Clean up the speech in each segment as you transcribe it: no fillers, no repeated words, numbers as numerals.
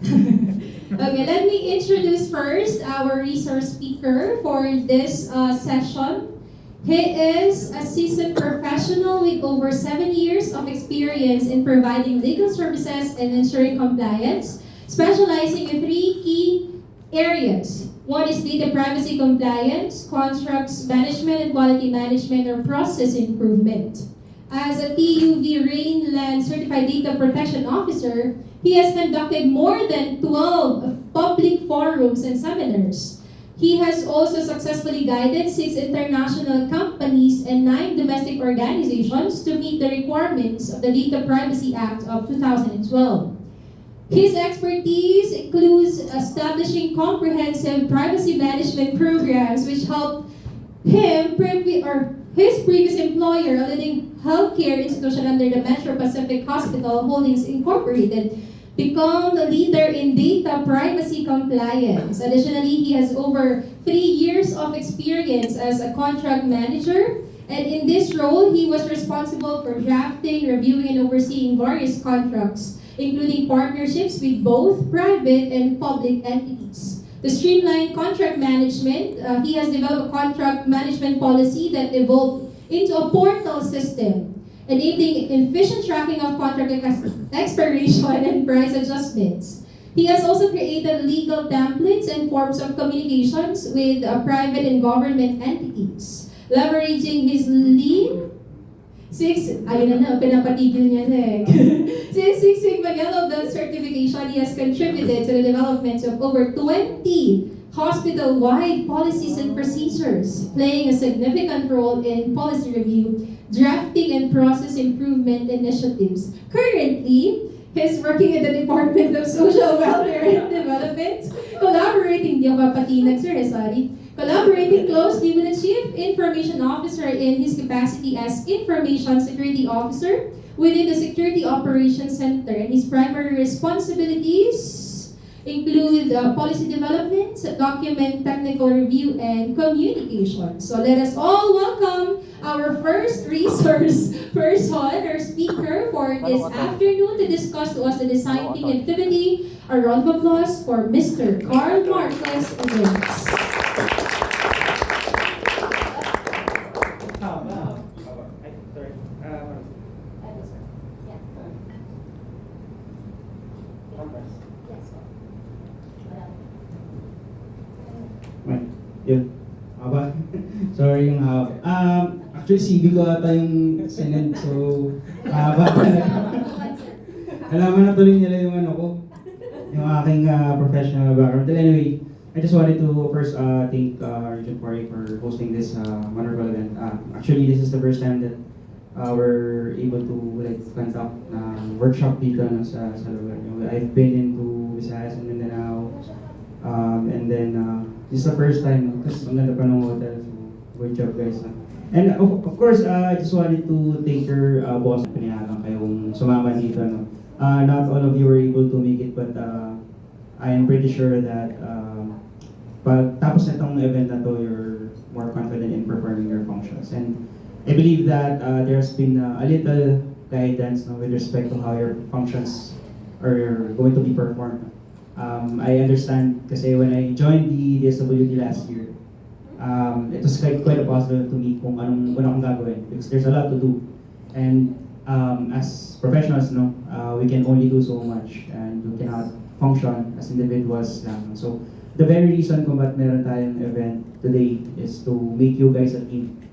Okay, let me introduce first our resource speaker for this session. He is a seasoned professional with over 7 years of experience in providing legal services and ensuring compliance, specializing in three key areas. One is data privacy compliance, contracts management and quality management, or process improvement. As a TUV Rainland Certified Data Protection Officer, he has conducted more than 12 public forums and seminars. He has also successfully guided 6 international companies and 9 domestic organizations to meet the requirements of the Data Privacy Act of 2012. His expertise includes establishing comprehensive privacy management programs which help him his previous employer, a leading healthcare institution under the Metro Pacific Hospital Holdings Incorporated, become the leader in data privacy compliance. Additionally, he has over 3 years of experience as a contract manager, and in this role, he was responsible for drafting, reviewing, and overseeing various contracts, including partnerships with both private and public entities. To streamline contract management, he has developed a contract management policy that evolved into a portal system, enabling efficient tracking of contract expiration and price adjustments. He has also created legal templates and forms of communications with private and government entities, leveraging his lean pinapatigil niya na eh. Since Six Sigma Yellow Belt certification, he has contributed to the development of over 20 hospital-wide policies and procedures, playing a significant role in policy review, drafting, and process improvement initiatives. Currently, he's working in the Department of Social Welfare and Development, collaborating closely with the Chief Information Officer in his capacity as Information Security Officer within the Security Operations Center. And his primary responsibilities include policy development, document technical review, and communication. So let us all welcome our first resource person or speaker for this afternoon to discuss to us the design thinking activity. A round of applause for Mr. Carl Marquez Evans. Yun. Aba? Sorry yung actually CV ko ata yung sinend, so alaman na tuloy nila yung ano ko, yung aking professional background. But anyway, I just wanted to first thank Regent Corey for hosting this wonderful event. Actually, this is the first time that we're able to conduct workshop dito sa lugar. I've been into Visayas and Mindanao, and then this is the first time kasi ang ganda pa ng hotel, so good job guys. And of course, I just wanted to thank your boss na pinayagan kayong sumama dito. Not all of you were able to make it, but I am pretty sure that pag tapos na itong event na to, you're more confident in performing your functions. And I believe that there's been a little guidance with respect to how your functions are going to be performed. I understand kasi when I joined the DSWD last year, it was quite a puzzle to me kung anong akong gagawin because there's a lot to do. And as professionals, we can only do so much and we cannot function as individuals lang. So the very reason kung ba't meron tayong event today is to make you guys a team.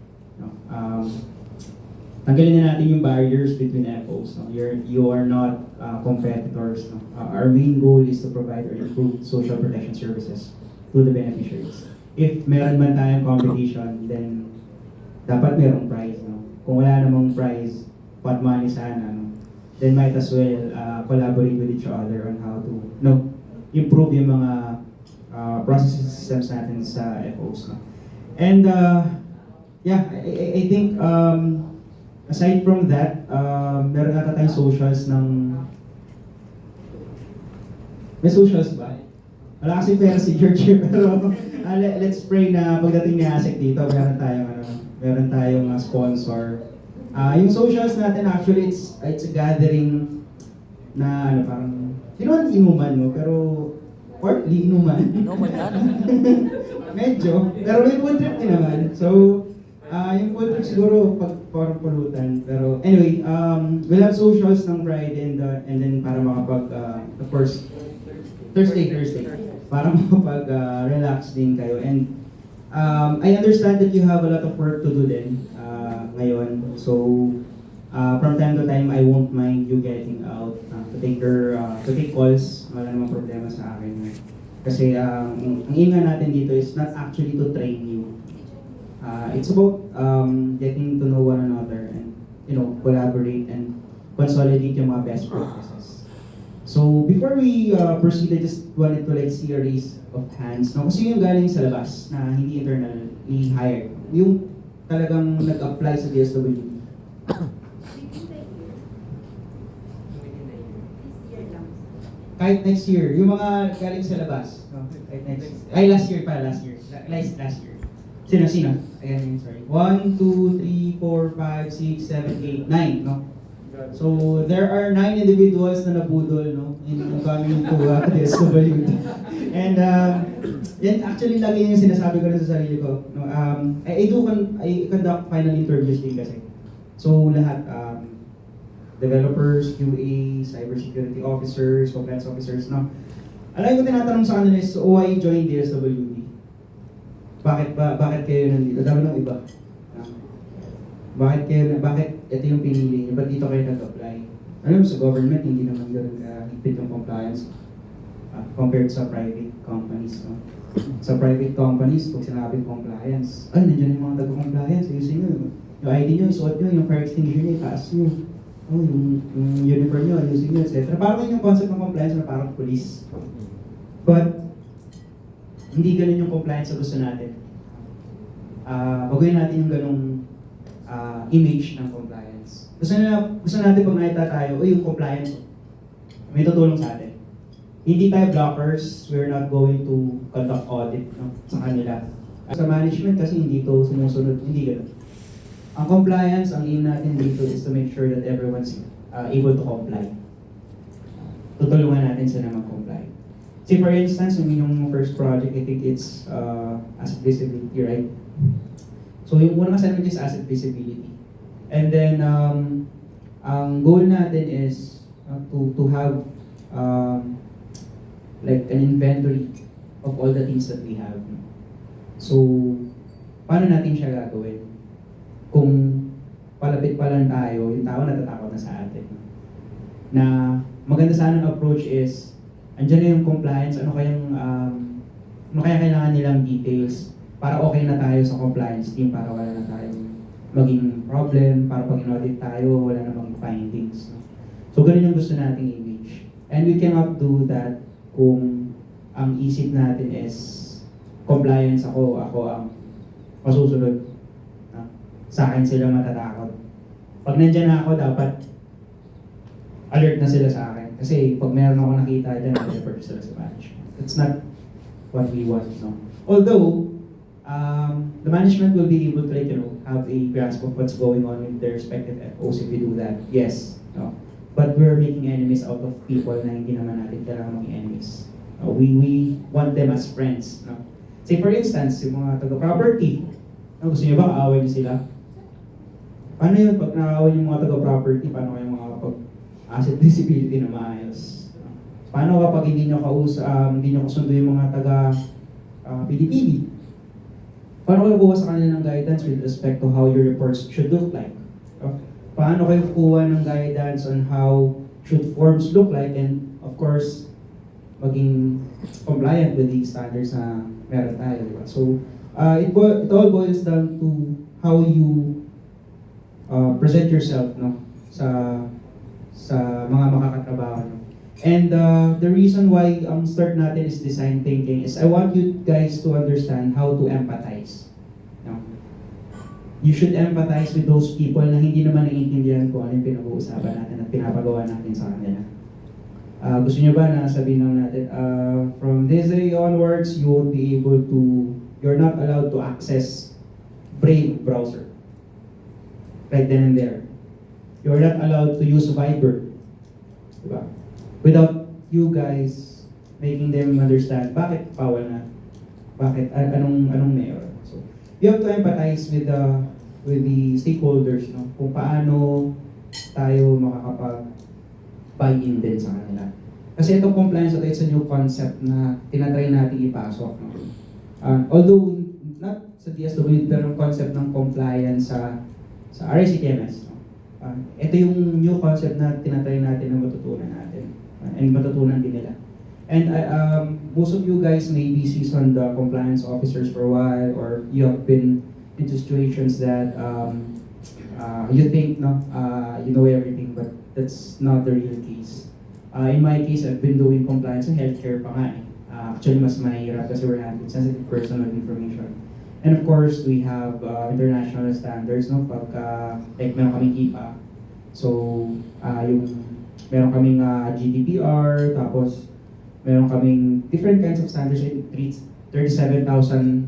Tanggalin na natin yung barriers between FOs. You are not competitors. Our main goal is to provide or improve social protection services to the beneficiaries. If meron man tayong competition, then dapat merong prize. Kung wala namang prize, pot money sana, then might as well collaborate with each other on how to improve yung mga process systems natin sa FOs. And yeah, I think aside from that, meron ata tayong socials ng... May socials ba? Wala kasi pera si George, pero let's pray na pagdating ni Asek dito, meron tayong sponsor. Yung socials natin actually, it's a gathering na parang Hindi naman inuman, no? Pero partly inuman. No man yan. Medyo. Pero may food trip din naman. So, yung food trip siguro pag parang pulutan. Pero anyway, we'll have socials ng Friday and then para makapag, of course, Thursday. Para makapag-relax din kayo. And I understand that you have a lot of work to do din ngayon. So, from time to time, I won't mind you getting out to take calls. Wala namang problema sa akin. Kasi ang aim nga natin dito is not actually to train you. It's about getting to know one another and collaborate and consolidate yung mga best practices. So before we proceed, I just wanted to see a raise of hands. No? Kasi yung galing sa labas na hindi internally hired. Yung talagang nag-apply sa DSWD. Kahit next year, yung mga galing sa labas. No? Kahit next year. Ay, last year. Last year. Sino? Ayan, sorry. 1, 2, 3, 4, 5, 6, 7, 8, 9, no? So, there are 9 individuals na nabudol, no? In coming to DSWD. And, yan actually lagi yung sinasabi ko rin sa sarili ko. No? I conduct final interviews din kasi. So, lahat, developers, QA, cybersecurity officers, compliance officers, no? Alay ko tinatanong sa kanila is, why join DSWD? Bakit kayo nandito? Dami ng iba. Bakit ito yung pinili niyo? Ba't dito kayo nag-apply? Alam mo, sa government, hindi naman gano'n higpit yung compliance compared sa private companies. No? Sa private companies, pag sinabi compliance, ay, nandiyan yung mga taga-compliance, ayusin nyo. Yung ID nyo, isuot nyo, yung fire extinguisher nyo, itaas nyo. Oh, yung uniform nyo, ayusin nyo, etc. Parang yung concept ng compliance na parang police. But, hindi ganun yung compliance sa gusto natin. Baguhin natin yung ganung image ng compliance. Gusto natin pag nakita tayo, yung compliance, may tutulong sa atin. Hindi tayo blockers, we're not going to conduct audit sa kanila. Sa management kasi hindi ito sumusunod, hindi ganun. Ang compliance, ang aim natin dito is to make sure that everyone's able to comply. Tutulungan natin sila mag-comply. See, for instance, yung first project, I think it's asset visibility, right? So, yung unang assignment is asset visibility. And then, ang goal natin is to have like an inventory of all the things that we have. So, paano natin siya gagawin? Kung palapit pa lang tayo, yung tao natatakot na sa atin. Na maganda sana ang approach is, andyan na yung compliance, ano kaya kailangan nilang details para okay na tayo sa compliance team, para wala na tayong maging problem, para pag in-audit tayo, wala na maging findings. No? So, ganun yung gusto nating image. And we cannot do that kung ang isip natin is compliance ako ang masusunod. No? Sa akin sila matatakot. Pag nandyan na ako, dapat alert na sila sa akin. Kasi pag meron ako nakita dyan, i-report sila sa management. That's not what we want, no? Although, the management will be able to, have a grasp of what's going on with their respective FOs if we do that. Yes, no? But we're making enemies out of people na hindi naman natin kailangan maging enemies. We want them as friends, no? Say for instance, yung mga taga-property, gusto niyo ba kaaway niyo sila? Paano yun pag nakaaway yung mga taga-property? Paano kayo asset visibility na maayos? Paano kapag hindi nyo kasundo yung mga taga-PDPD? Paano kayo kuha sa kanila ng guidance with respect to how your reports should look like? Paano kayo kuha ng guidance on how should forms look like and of course, maging compliant with the standards na meron tayo, diba? So, it all boils down to how you present yourself, no, sa mga makakatrabaho. No? And the reason why ang start natin is design thinking is I want you guys to understand how to empathize. No? You should empathize with those people na hindi naman naiintindihan kung ano yung pinag-uusapan natin at pinapagawa natin sa kanila. Gusto niyo ba na sabihin lang natin, from this day onwards, you won't be able to, you're not allowed to access Brave browser. Right then and there. You're not allowed to use Viber. Diba? Without you guys making them understand bakit bawal na, bakit anong meron. So you have to empathize with the stakeholders, no, kung paano tayo makakapag-buy-in din sa kanila. Kasi itong compliance, it's a new concept na tinatry natin ipasok, no. Although not sa DSWD, pero yung concept ng compliance sa RICTMS, no. Ito yung new concept na tinatry natin na matutunan natin, and matutunan din nila. And most of you guys may be seasoned compliance officers for a while, or you have been into situations that you think, no, you know everything, but that's not the real case. In my case, I've been doing compliance in healthcare pa nga eh. Actually, mas mahirap kasi we're handling sensitive personal information. And of course, we have international standards, no? Pagka, like, meron kaming HIPAA. So, meron kaming GDPR, tapos meron kaming different kinds of standards, 37,307,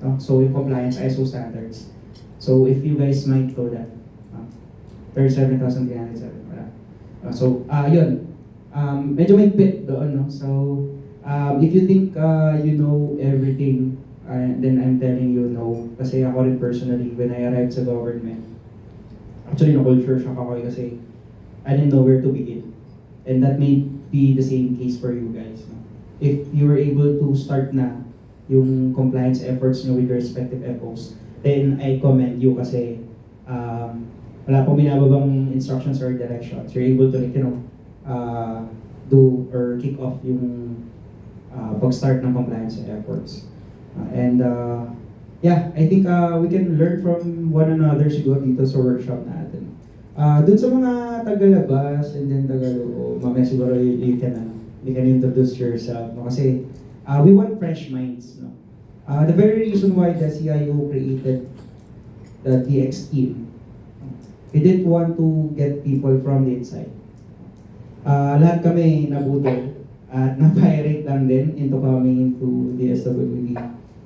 no? So, yung compliance ISO standards. So, if you guys might know that, 37,307, wala. So, yun. Medyo may bit doon, no? So, if you think you know everything, then I'm telling you no. Kasi ako rin personally, when I arrived sa government, actually na-culture shock ako kasi I didn't know where to begin. And that may be the same case for you guys, no? If you were able to start na yung compliance efforts nyo with your respective FOs, then I commend you kasi wala pong binababang instructions or directions. You're able to, like, you know, do or kick off yung pag-start ng compliance efforts. Yeah, I think we can learn from one another siguro dito sa workshop natin. Dun sa mga tagalabas and then tagaloo, mamaya siguro you can introduce yourself, no? Kasi we want fresh minds, no? The very reason why the CIO created the DX team, we didn't want to get people from the inside. Lahat kami nabudol at na-pirate lang din into coming into the SWD.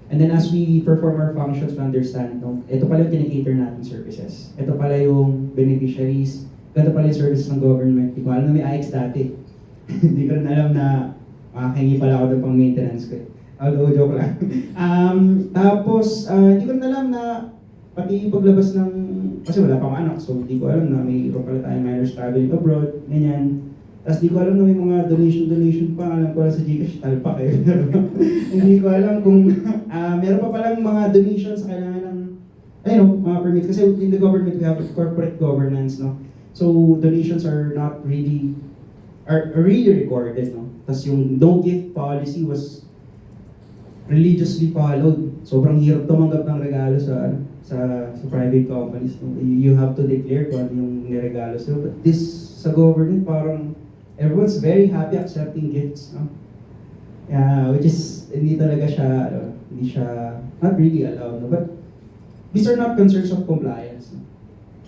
And then as we perform our functions, we understand, no, ito pala yung kinikater natin services. Ito pala yung beneficiaries. Ito pala yung services ng government. Hindi ko alam na may AX dati. Hindi ko rin alam na makakingi pala ako doon pang maintenance ko. Although, joke lang. Tapos, hindi ko rin alam na pati paglabas ng, kasi wala pang anak, so hindi ko alam na may pala tayong minors traveling abroad, ganyan. Tapos di ko alam na may mga donation pa, alam ko lang sa Gcash, talpak eh. Hindi ko alam kung meron pa palang mga donations sa kailangan ng, mga permits. Kasi in the government, we have corporate governance, no? So donations are really recorded, no? Tapos yung don't give policy was religiously followed. Sobrang hirap tumanggap ng regalo sa private companies, no? You have to declare kung ano yung niregalo sa'yo. But this, sa government, parang everyone's very happy accepting gifts, no? Yeah, which is, hindi talaga siya, hindi siya, not really allowed, no? But these are not concerns of compliance, no?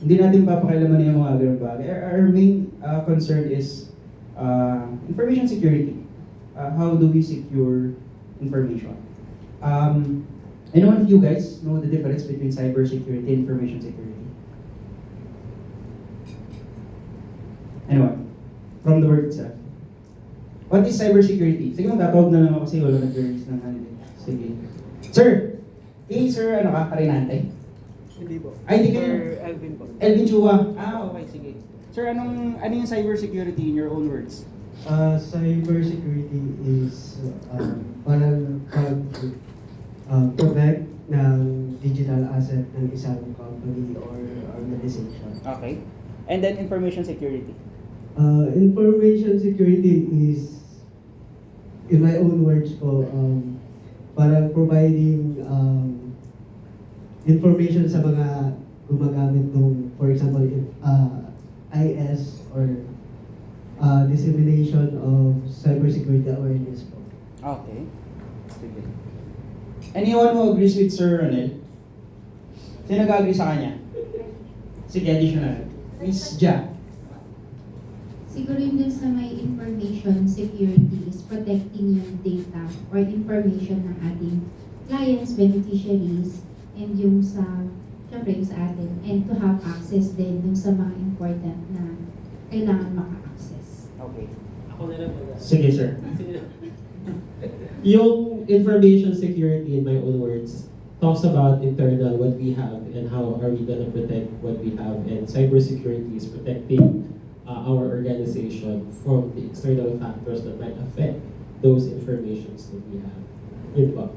Hindi natin papakailaman yung mga ganung bagay. Our main concern is information security. How do we secure information? Anyone of you guys know the difference between cybersecurity and information security? Anyone? From the word itself. What is cybersecurity? Sige, tatawag na lang ako kasi wala nag-release ng ano. Sige. Sir! Sir, ano ka? Karinante? Hindi po. Ay, di kayo. Sir Elvin po. Elvin Chua. Okay, sige. Sir, ano yung cybersecurity in your own words? Cybersecurity is parang protect ng digital asset ng isang company or organization. Okay. And then information security? Information security is, in my own words po, parang providing information sa mga gumagamit ng, for example, IS or dissemination of cybersecurity awareness po. Okay. Sige. Anyone who agrees with Sir Ronel? Sino nag-agree sa kanya? Sige, additional. Miss Ja. Siguro yun dun sa may information security is protecting yung data or information ng ating clients, beneficiaries, and yung sa, syempre yung sa atin, and to have access din dun sa mga important na kailangan maka-access. Okay. Sige, sir. Yung information security, in my own words, talks about internal, what we have, and how are we gonna protect what we have. And cybersecurity is protecting our organization from the external factors that might affect those informations that we have. Yun po.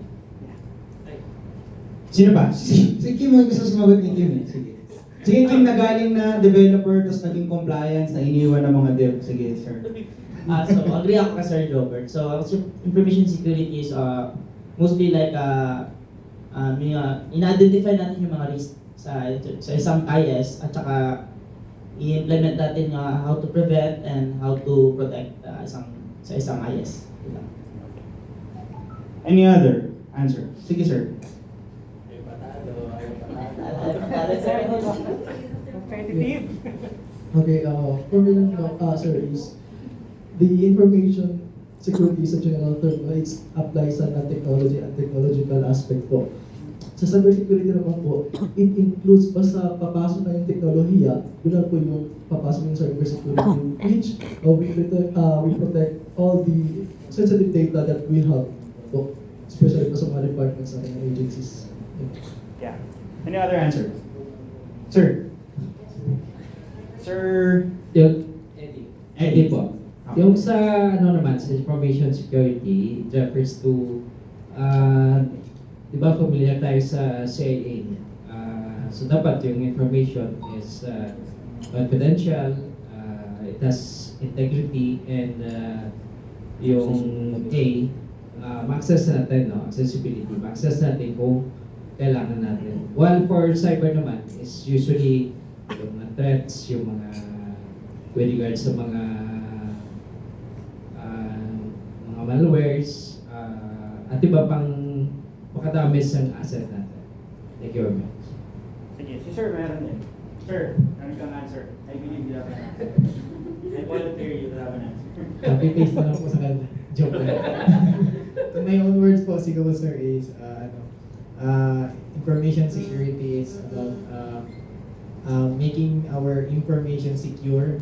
Sino pa? Si Kim ang gusto sumagot ni Kim eh. Sige. Sige Kim, na galing na developer, tapos naging compliance, na iniwan ng mga dev. Sige, sir. So agree ako kay Sir Robert. So information security is mostly like ina-identify natin yung mga risk sa isang IS at saka i-implement natin how to prevent and how to protect sa isang IS. Any other answer? Sige, sir. Okay, for me lang sir, is the information security is a general term, it applies sa technology and technological aspect po. Sa cybersecurity naman po, it includes pa sa papasok na yung teknolohiya, yun lang po yung papasok yung cybersecurity, which we protect all the sensitive data that we have po, especially po sa mga departments and agencies. Yeah. Any other answer? Sir. Sir. Yung, Eddie po. Yung sa, sa information security, it refers to, di ba familiar tayo sa CIA? So dapat yung information is confidential, it has integrity, and yung ma-access natin, accessibility, ma-access natin kung kailangan natin. While for cyber naman, is usually yung mga threats, yung mga with regards sa mga malwares, at iba pang makadamis ang asset natin. Thank you very much. Sige, si sir meron din. Sir, meron kang answer. I believe you have an answer. I volunteer you to have an answer. Copy-paste na lang po sa kanya. Joke lang. In my own words po, siguro sir, is information security is about making our information secure,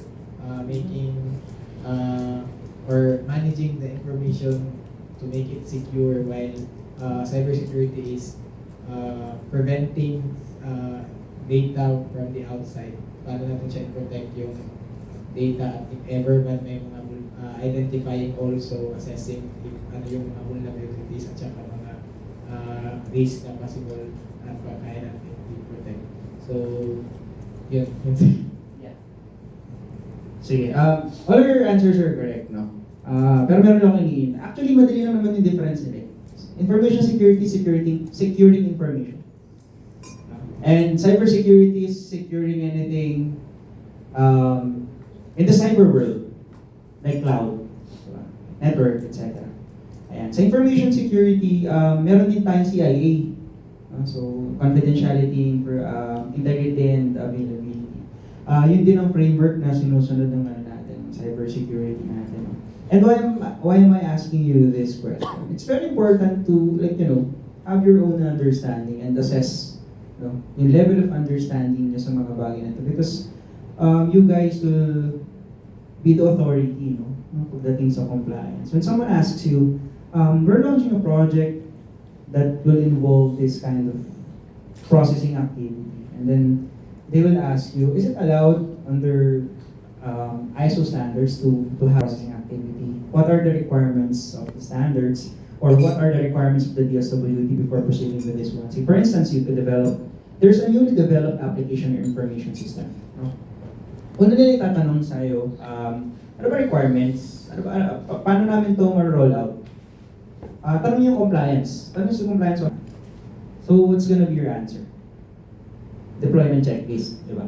or managing the information to make it secure, while cybersecurity is preventing data from the outside. Paano natin siya protect yung data, at if ever man may mga identifying, also assessing if ano yung mga vulnerabilities at saka mga risk na possible at kaya natin i-protect. So, yun. Sige, all your answers are correct, no? Pero meron lang hingin. Actually, madali lang naman yung difference nila. Information security, securing information. And cybersecurity is securing anything in the cyber world, like cloud, diba? Network, etc. Ayan. Sa information security, meron din tayong CIA. So, confidentiality, integrity, and availability. Yun din ang framework na sinusunod ng natin, cybersecurity natin. And why am I asking you this question? It's very important to, have your own understanding and assess, yung level of understanding niyo sa mga bagay na ito. Because you guys will be the authority, pagdating sa compliance. When someone asks you, we're launching a project that will involve this kind of processing activity, and then they will ask you, is it allowed under ISO standards to have processing activity? What are the requirements of the standards? Or what are the requirements of the DSWD before proceeding with this one? See, for instance, you could there's a newly developed application or information system. Una nila itatanong sa'yo, ano ba requirements? Paano namin ito ma-roll out? Tanong yung compliance. Tanong sa compliance. So, what's gonna be your answer? Deployment checklist, di ba?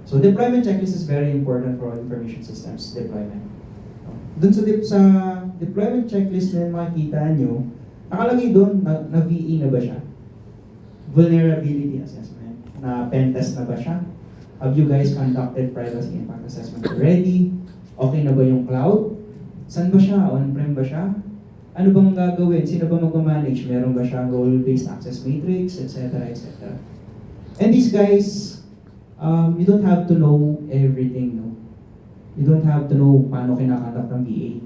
So, deployment checklist is very important for all information systems deployment. Dun sa deployment checklist na makikita nyo, nakalagay doon na VE na ba siya? Vulnerability assessment. Na pen test na ba siya? Have you guys conducted privacy impact assessment already? Okay na ba yung cloud? Saan ba siya? On-prem ba siya? Ano bang gagawin? Sino ba mag-manage? Meron ba siyang role-based access matrix, etc., etc. And these guys, you don't have to know everything, no? You don't have to know paano kinakonduct ng BA,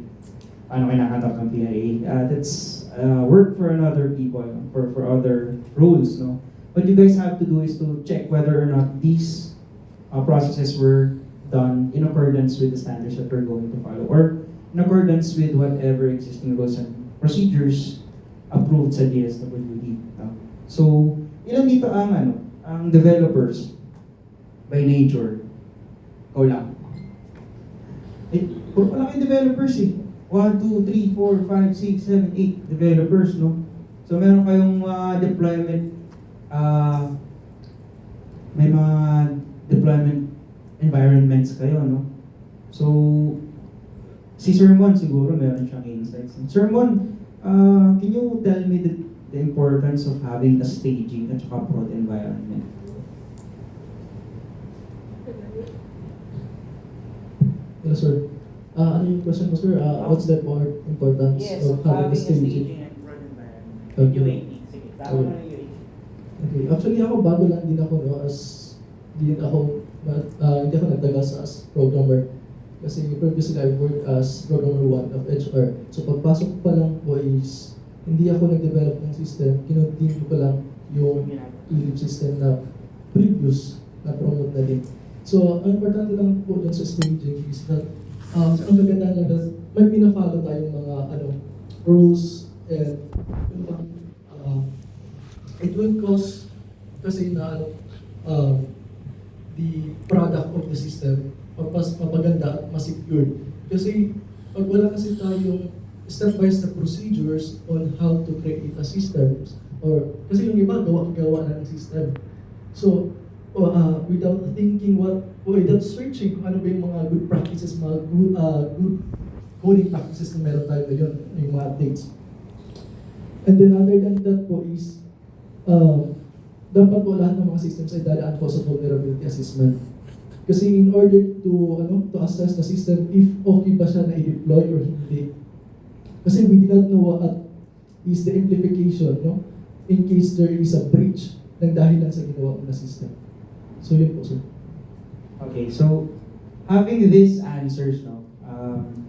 paano kinakonduct ng PIA. That's work for another people, for other roles, no? What you guys have to do is to check whether or not these processes were done in accordance with the standards that we're going to follow, or in accordance with whatever existing rules and procedures approved sa DSWD. No? So, ilan dito ang developers by nature? Ikaw lang. Puro pala kayo developers eh. 1, 2, 3, 4, 5, 6, 7, 8 developers, no? So, meron kayong deployment, may mga deployment environments kayo, no? So, si Sir Mon siguro meron siyang insights. Sir Mon, can you tell me the importance of having the staging at saka prod environment? Yes, sir. Ano yung question mo, sir? What's the importance of having a staging? and prod environment. Okay. UAT. Sige, tama mo na UAT. Okay. Actually, ako bago lang din ako, no, hindi ako nagtagal as programmer. Kasi previously I worked as programmer 1 of HR. So pagpasok ko pa lang po is, hindi ako nag-develop ng system, kinontinue ko lang yung ELIP system na previous na promote na din. So, ang importante lang po dun sa staging is that ang maganda lang na may pinafollow tayong mga rules and it will cause kasi na the product of the system mapaganda at masecure. Kasi pag wala kasi tayong step-by-step procedures on how to create a system, or kasi yung iba gawa na ng system. So, without thinking without searching kung ano ba yung mga good practices, mga good coding practices na meron tayo ngayon, yung mga updates. And then other than that po is, dapat po lahat ng mga systems ay dadaan po sa vulnerability assessment. Kasi in order to assess the system if okay ba siya na i-deploy or hindi. Kasi we do not know what is the implication, no? In case there is a breach ng dahilan sa ginawa mo na system. So yun po, sir. Okay, so having these answers, no,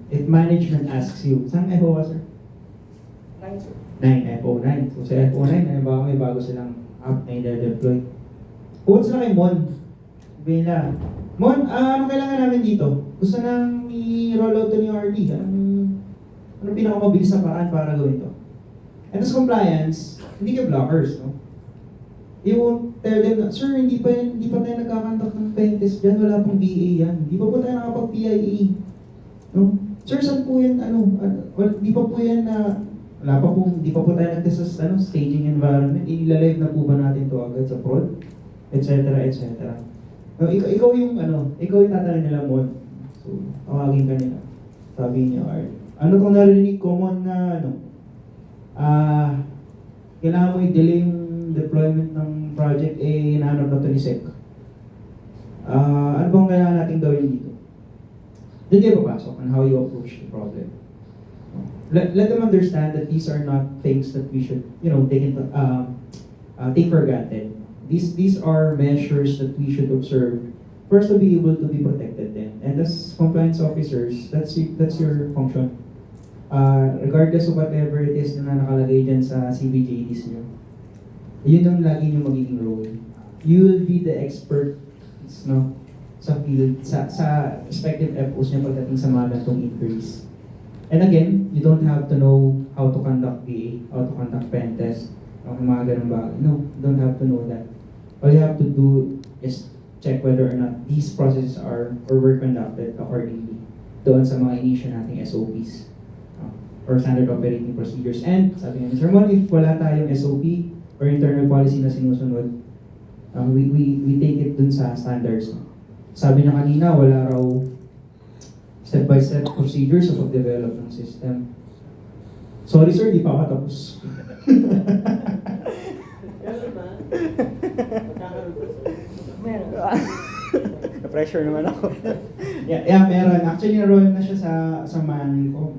if management asks you, saan FO ka, sir? 9, sir. 9, FO9. So sa FO9, baka may bago silang app na i-deploy. Pumunta sila kay Mon. Sabihin na, Mon, ano kailangan namin dito? Gusto nang i-roll out to yung RD. Ano pinakamabilis na paraan para gawin to? And as compliance, hindi ka blockers, no? You won't tell them na, sir, hindi pa tayo nagkakandak ng pen test dyan, wala pong BA yan. Hindi pa po tayo nakapag-PIA. No? Sir, saan po yan, hindi pa po yan na, hindi pa po tayo nag-test sa staging environment. Ilalive na po ba natin to agad sa prod? Etc. etc. No, ikaw yung tatanungin nila mo. So, tawagin ka nila. Sabi niya, ano kung narinig common na kailangan mo i-delay yung deployment ng project, hinahanap na ito ni SEC. Ano bang kailangan natin gawin dito? Doon kayo papasok on how you approach the problem. Let them understand that these are not things that we should, take for granted. These are measures that we should observe first to be able to be protected then. And as compliance officers, that's your function. Regardless of whatever it is na nakalagay dyan sa CBJDs nyo, yun ang lagi nyo magiging role. You will be the expert, no, sa field, sa respective FOs nyo pagdating sa mga gantong inquiries. And again, you don't have to know how to conduct BA, how to conduct pen test, o mga ganun bagay. No, you don't have to know that. All you have to do is check whether or not these processes are or were conducted accordingly doon sa mga initial nating SOPs or standard operating procedures. And sabi nga ni Sir Mon, if wala tayong SOP or internal policy na sinusunod, we take it dun sa standards. Sabi na kanina, wala raw step-by-step procedures sa pag-develop ng system. Sorry sir, di pa ako tapos. Na-pressure naman ako. yeah, meron. Actually, na-roll na siya sa man ko.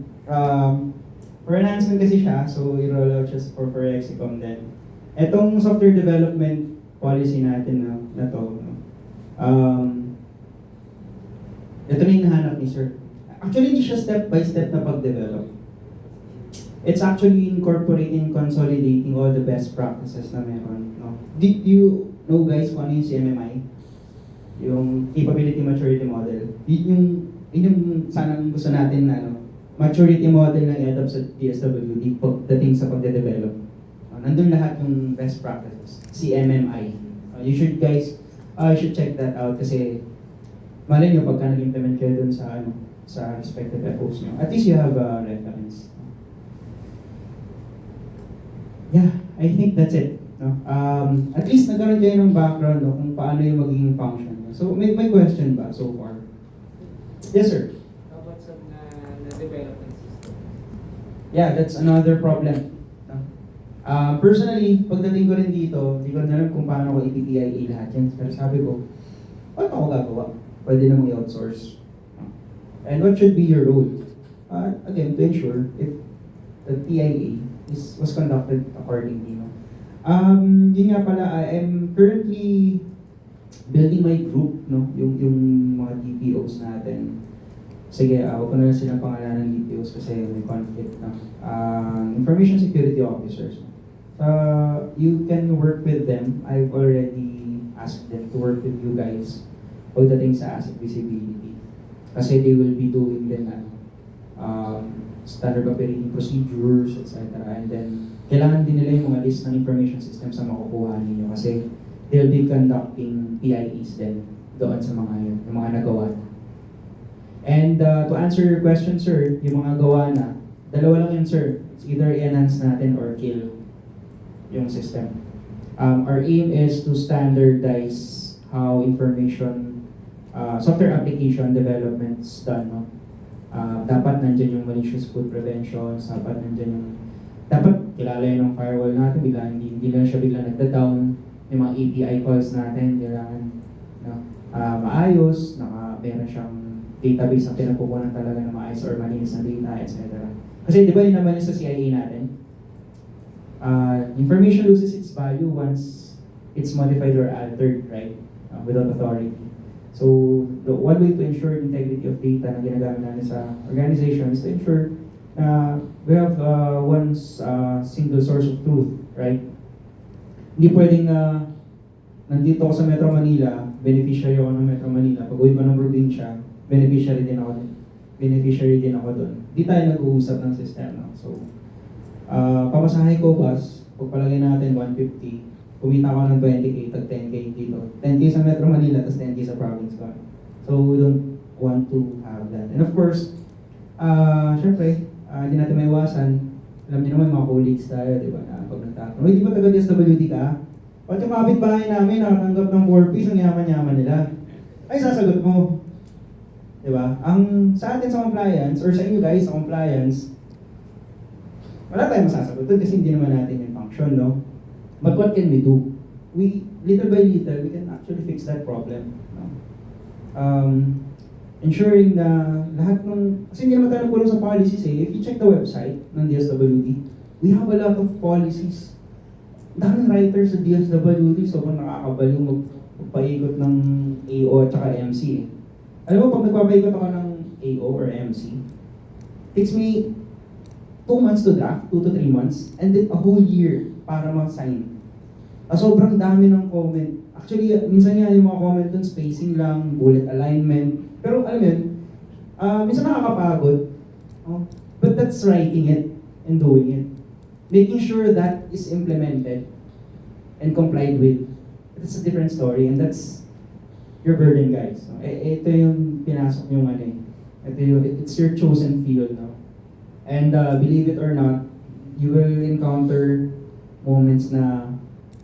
For enhancement kasi siya, so i-roll out siya for Exicom din. Etong software development policy natin na to, Ito na yung nahanap ni sir. Actually, hindi siya step-by-step na pag-develop. It's actually incorporating, consolidating all the best practices na meron. No? Did you know guys kung ano yung CMMI? Yung Capability Maturity Model. Yun yung sanang gusto natin na maturity model na i-adopt sa DSWD pagdating sa pagde-develop. Nandun lahat yung best practices. CMMI. You should check that out kasi malay nyo pagka nag-implement kayo dun sa respective FOs nyo. At least you have a reference. Yeah, I think that's it. No? At least nagkaroon kayo ng background kung paano yung magiging function. So, may question ba so far? Yes, sir. How about sa na-development system? Yeah, that's another problem. No? Personally, pagdating ko rin dito, hindi ko na alam kung paano ko i-PIA lahat yan. Pero sabi ko, paano ako gagawa? Pwede namang i-outsource. No? And what should be your role? Again, to ensure if the PIA was conducted accordingly. No? Yun nga pala, I am currently building my group, no? Yung mga DPOs natin. Sige, huwag ko na lang silang pangalanan ng DPOs kasi may conflict na. Information security officers. You can work with them. I've already asked them to work with you guys pagdating sa asset visibility. Kasi they will be doing din standard operating procedures, etc. And then, kailangan din nila yung mga list ng information systems na makukuha ninyo kasi they'll be conducting PIEs din doon sa mga yun, yung mga nagawa na. And to answer your question, sir, yung mga gawa na, dalawa lang yun, sir. It's either i-enhance natin or kill yung system. Our aim is to standardize how information, software application development is done. No? Dapat nandyan yung malicious code prevention, dapat kilala yun ng firewall natin, hindi lang siya bigla nagda-down, yung mga API calls natin, kailangan maayos, meron siyang database na pinagkukunan talaga na maayos or malinis na data, etc. Kasi di ba yun naman yung sa CIA natin? Information loses its value once it's modified or altered, right? Without authority. So, the one way to ensure integrity of data na ginagamit natin sa organization is to ensure na we have one single source of truth, right? Hindi pwedeng nandito ako sa Metro Manila, beneficiary ako ng Metro Manila. Pag uwi ko ng probinsya, beneficiary din ako doon. Hindi tayo nag-uusap ng sistema. So, pamasahe ko bus, pagpalagay natin 150, kumita ako ng 20k, tag 10k dito. 10k sa Metro Manila, tapos 10k sa province ko. So, we don't want to have that. And of course, syempre, hindi natin maiwasan. Alam niyo naman mga colleagues tayo, di ba, na pag nagtatanong, di ba taga-DSWD ka? Pati yung kapitbahay namin, nakatanggap ng 4 piece, ang yaman-yaman nila. Ay, sasagot mo. Di ba? Ang sa atin sa compliance, or sa inyo guys sa compliance, wala tayong masasagot doon kasi hindi naman natin yung function, no? But what can we do? Little by little, we can actually fix that problem. No? Ensuring na lahat ng, kasi hindi naman tayo nagkulong sa policies eh. If you check the website ng DSWD, we have a lot of policies. Daming writers sa DSWD, sobrang nakakabaliw magpaikot ng AO at saka MC eh. Alam mo, pag nagpapaikot ako ng AO or MC, takes me 2 months to draft, 2 to 3 months, and then a whole year para mag-sign. Sobrang dami ng comment. Actually, minsan nga yung mga comment dun, spacing lang, bullet alignment. Pero alam mo yun, minsan nakakapagod. But that's writing it and doing it. Making sure that is implemented and complied with. That's a different story and that's your burden, guys. Ito yung pinasok yung it's your chosen field. No? And believe it or not, you will encounter moments na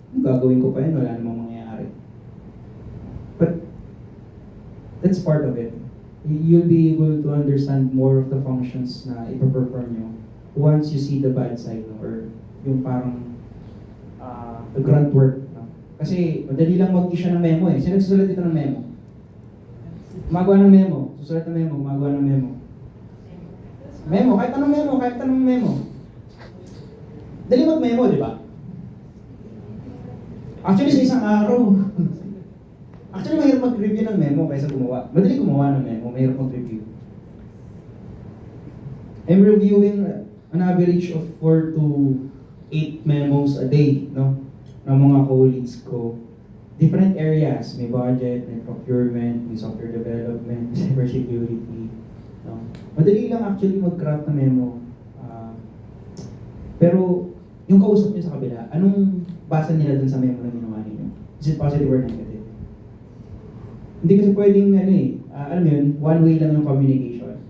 gagawin ko pa yun, wala namang mangyayari. But that's part of it. You'll be able to understand more of the functions na ipaperform nyo once you see the bad side, no? Or yung parang the grunt work. No? Kasi madali lang mag-issue ng memo eh. Sino nagsusulat dito ng memo? Gumagawa ng memo. Susulat ng memo, gumagawa ng memo. Kahit anong memo. Dali mag-memo, di ba? Actually, sa isang araw. Actually, mahirap mag-review ng memo kaysa gumawa. Madali gumawa ng memo. mahirap mag-review. I'm reviewing an average of 4 to 8 memos a day, no? Ng mga colleagues ko. Different areas, may budget, may procurement, may software development, cybersecurity. No? Madali lang actually mag-craft na memo. Pero yung kausap niyo sa kabila, anong basa nila dun sa memo na ginawa ninyo? Is it positive or negative? Hindi kasi pwedeng alam mo yun, one way lang yung communication.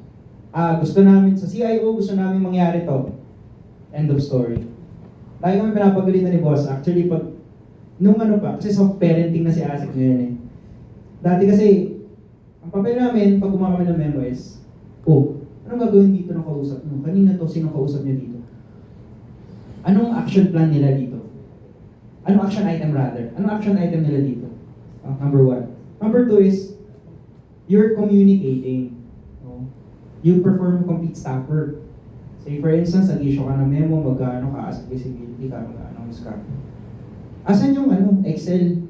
Gusto namin, sa CIO, gusto namin mangyari to. End of story. Lagi kami pinapagalitan ni boss. Actually, pag, nung kasi soft parenting na si Asik ngayon eh. Dati kasi, ang papel namin, pag gumawa kami ng memo is, anong gagawin dito ng kausap mo? Kanina to, sino kausap niya dito? Anong action plan nila dito? Anong action item rather? Anong action item nila dito? Number 1. Number 2 is, you're communicating. No? You perform complete staff work. Say for instance, nag-issue ka ng memo, mag-ano ka, as visibility ka, mag-announce ka. Asan yung Excel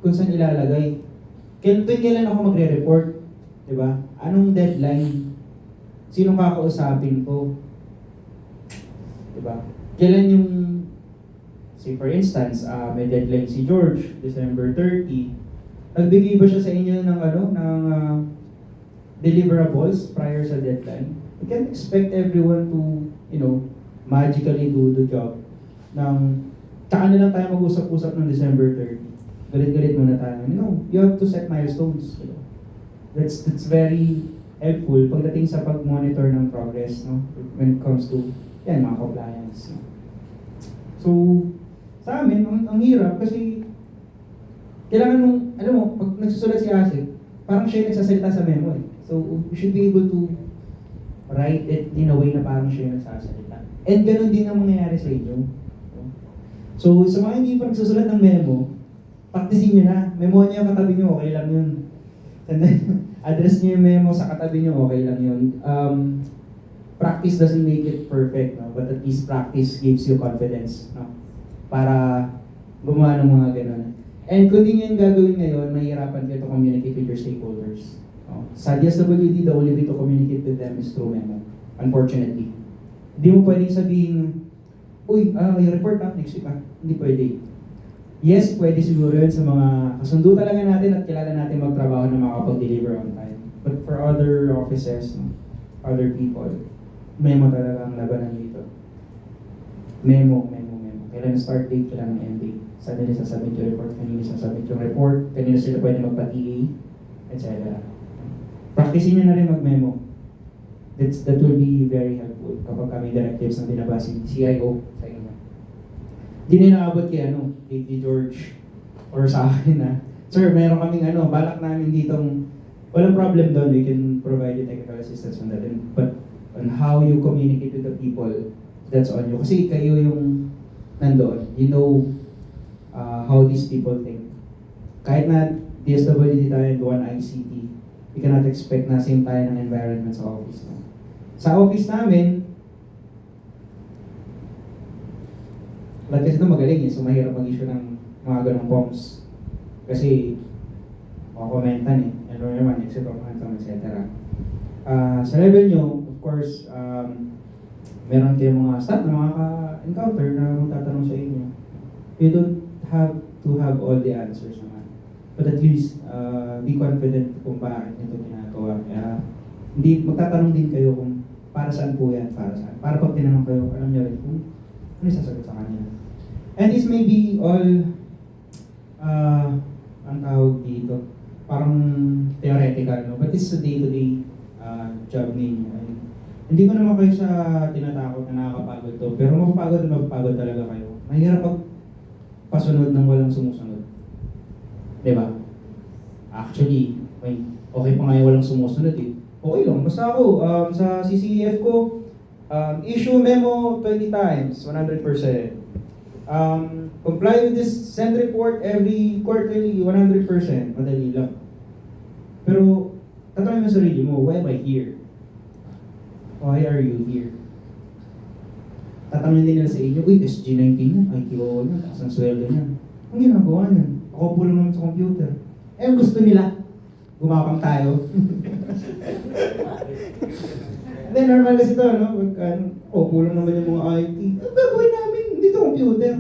kung saan ilalagay? Kailan ako magre-report? Diba? Anong deadline? Sino kakausapin ko? Diba? Kailan yung, say for instance, may deadline si George, December 30. Nagbigay ba siya sa inyo ng deliverables prior sa deadline? You can't expect everyone to, magically do the job. Tsaka na lang tayo mag-usap-usap ng December 30. Galit-galit muna tayo. You have to set milestones. That's very helpful pagdating sa pag-monitor ng progress, no? When it comes to, mga compliance. No? So, sa amin, ang hirap kasi kailangan nung, pag nagsusulat si Asik, parang siya yung nagsasalita sa memo eh. So, you should be able to write it in a way na parang siya yung nagsasalita. And ganun din ang mangyayari sa inyo. So, sa mga hindi pa nagsusulat ng memo, practicein nyo na. Memo nyo yung katabi nyo, okay lang yun. And then, address nyo yung memo sa katabi nyo, okay lang yun. Practice doesn't make it perfect, no? But at least practice gives you confidence, no? Para gumawa ng mga ganun. And kung di nyo yung gagawin ngayon, mahihirapan kayo to communicate with your stakeholders. No? Sa DSWD, the only way to communicate with them is through memo, unfortunately. Hindi mo pwedeng sabihin, yung report next week Hindi pwede. Yes, pwede siguro yun sa mga kasundo talaga natin at kilala natin magtrabaho na makapag-deliver on time. But for other offices, no, other people, memo talaga ang labanan dito. Memo. Kailan start date, kailan end date. Saan nila sasabit yung report, kanina sasabit yung report, kanina sila pwede magpa-TA, etc. Practicein nyo na rin mag-memo. That will be very helpful kapag kami directives na binabasa yung CIO sa inyo. Hindi na inaabot kay George or sa akin na, sir, meron kaming balak namin ditong, walang problem doon, we can provide you technical assistance on that. But on how you communicate with the people, that's on you. Kasi kayo yung nandoon, you know how these people think. Kahit na DSWD tayo and one ICT, we cannot expect na same tayo ng environment sa office. No? Sa office namin, lahat kasi ito magaling so mahirap mag-issue ng mga ganong forms. Kasi, makakomentan enrollment, exit of anthem, etc. Sa level nyo, of course, meron kayong mga staff na makaka-encounter na magtatanong sa inyo. You don't have to have all the answers naman. But at least, be confident kung bakit nyo ito ginagawa. Hindi, magtatanong din kayo kung para saan po yan, para saan. Para pag tinanong kayo, alam nyo rin kung ano sasagot sa kanila. And this may be all, ang tawag dito, parang theoretical, no? But this is a day-to-day job ninyo. Hindi ko naman kayo sa tinatakot na nakakapagod to, pero mapapagod talaga kayo. Mahirap pag pasunod ng walang sumusunod. Diba? Actually, okay pa nga yung walang sumusunod eh. Okay lang, basta ako, sa CCEF ko, issue memo 20 times, 100%. Comply with this, send report every quarterly, 100%. Madali lang. Pero, tatanungin mo sa sarili mo, why am I here? Why are you here? Tatanungin din nila sa inyo, SG19 yan, ITO yan, taas ang sweldo yan. Ang ginagawa niyan, ako po lang naman sa computer. Gusto nila. gumapang tayo. Then normal kasi ito, no? Pulong naman yung mga IT. Ang gagawin namin, hindi ito computer.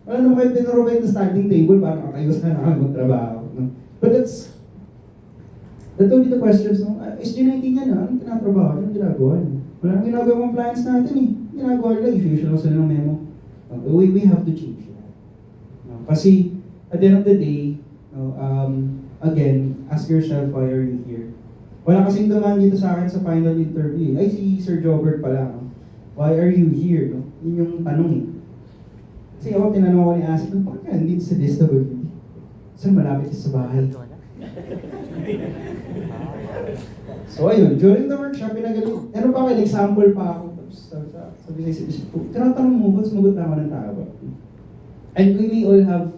Wala naman kayo pinrovide na standing table para makayos na kami magtrabaho. No? But that will be the questions, no? SG19 yan, anong tinatrabaho? Anong ginagawa niyo? Wala nang ginagawa compliance natin eh. Ginagawa nila, issue lang sila ng memo. We have to change that. No? Kasi, at the end of the day, no, again, ask yourself why are you here? Wala kasing dumaan dito sa akin sa final interview. Ay, si Sir Jobert pala. No? Why are you here? No? Yun yung tanong eh. Kasi ako, tinanong ako ni Asik, bakit ka nandito sa DSWD? Saan malapit sa bahay? So ayun, during the workshop, pinagaling. Ano pa kayo, example pa ako. Tapos sabi sa isip ko, tinatanong mo ba, sumagot na ako ng tao. And we may all have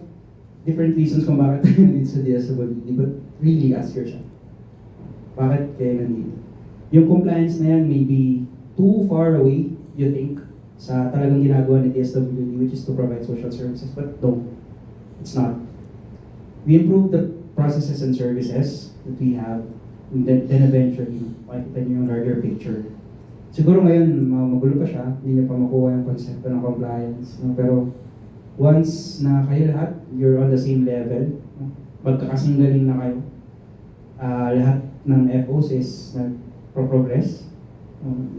different reasons kung bakit tayo nandito sa DSWD, but really ask yourself, bakit kayo nandito? Yung compliance na yan may be too far away, you think, sa talagang ginagawa ni DSWD, which is to provide social services, but no, it's not. We improve the processes and services that we have, and then eventually, makikita niyo yung larger picture. Siguro ngayon, magulo pa siya, hindi niyo pa makuha yung konsepto ng compliance, no? Pero once na kayo lahat, you're on the same level, no? Magkakasing galing na kayo, lahat ng FOs is nag-progress,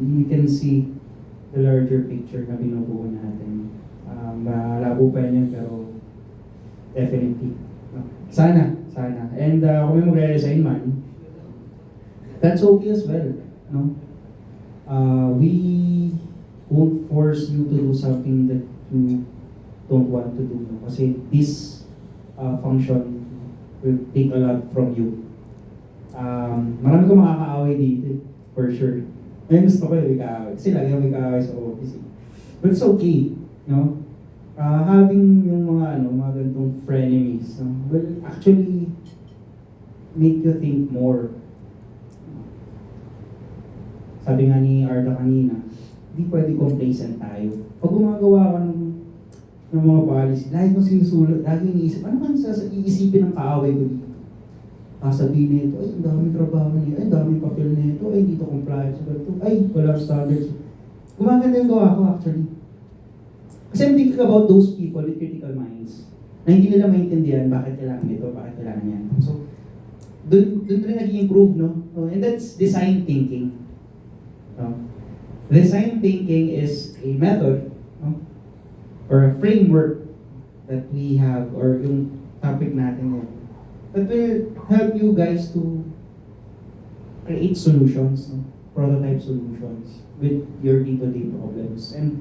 you can see the larger picture na binubuo natin. Malabo pa yan pero definitely. Sana. And kung may magre-resign man, that's okay as well. No? We won't force you to do something that you don't want to do. No? Kasi this function will take a lot from you. Marami ko makakaaway dito, for sure. Ngayon gusto ko yung ikaaway. Kasi lagi yung ikaaway sa office. But it's okay, no? Having yung mga mga ganitong frenemies, no, will actually make you think more. Sabi nga ni Arda kanina, hindi pwede complacent tayo. Pag gumagawa ka ng mga policy, lagi kong sinusulat, lagi iniisip, ano man iisipin ng kaaway ko dito? Sabihin nito, ay, ang daming trabaho niya, ay, ang daming papel nito, ay, dito compliance, ay, walang standards. Gumaganda yung gawa ko actually. Kasi I'm thinking about those people with critical minds na hindi nila maintindihan bakit kailangan ito, bakit kailangan yan. So, dun rin nag-i-improve, no? And that's design thinking. No? Design thinking is a method, no? Or a framework that we have, or yung topic natin yan, that will help you guys to create solutions, no? Prototype solutions with your day-to-day problems. And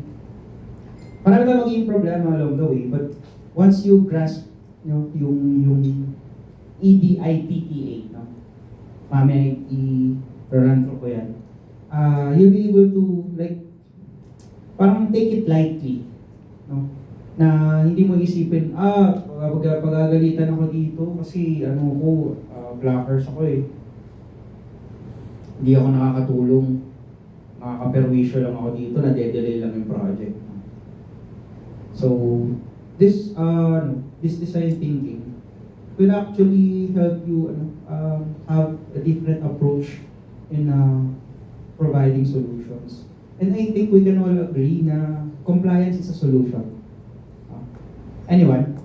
marami ka magiging problema along the way, but once you grasp yung EDITTA, no? Mamaya i-run through ko yan. You'll be able to, like, parang take it lightly, no? Na hindi mo isipin, pagagalitan ako dito kasi blockers ako eh. Hindi ako nakakatulong. Nakaka-perwisyo lang ako dito, na-delay lang yung project. So, this design thinking will actually help you have a different approach in providing solutions. And I think we can all agree na compliance is a solution. Anyone?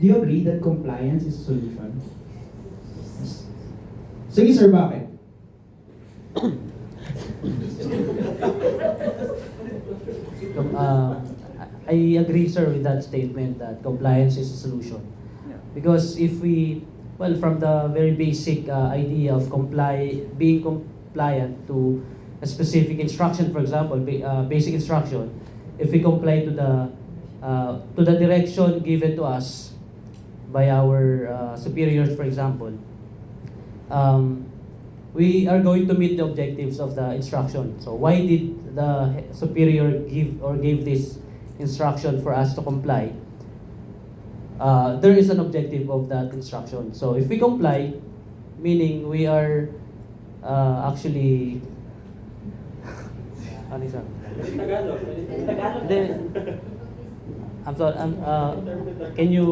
Do you agree that compliance is a solution? Yes. Sige sir, bakit? I agree, sir, with that statement that compliance is a solution. Because if we, from the very basic idea of being compliant to a specific instruction, for example, basic instruction, if we comply to the direction given to us by our superiors, for example, we are going to meet the objectives of the instruction. So why did the superior give this instruction for us to comply? There is an objective of that instruction. So if we comply, meaning we are actually ano isa? I'm sorry. Can you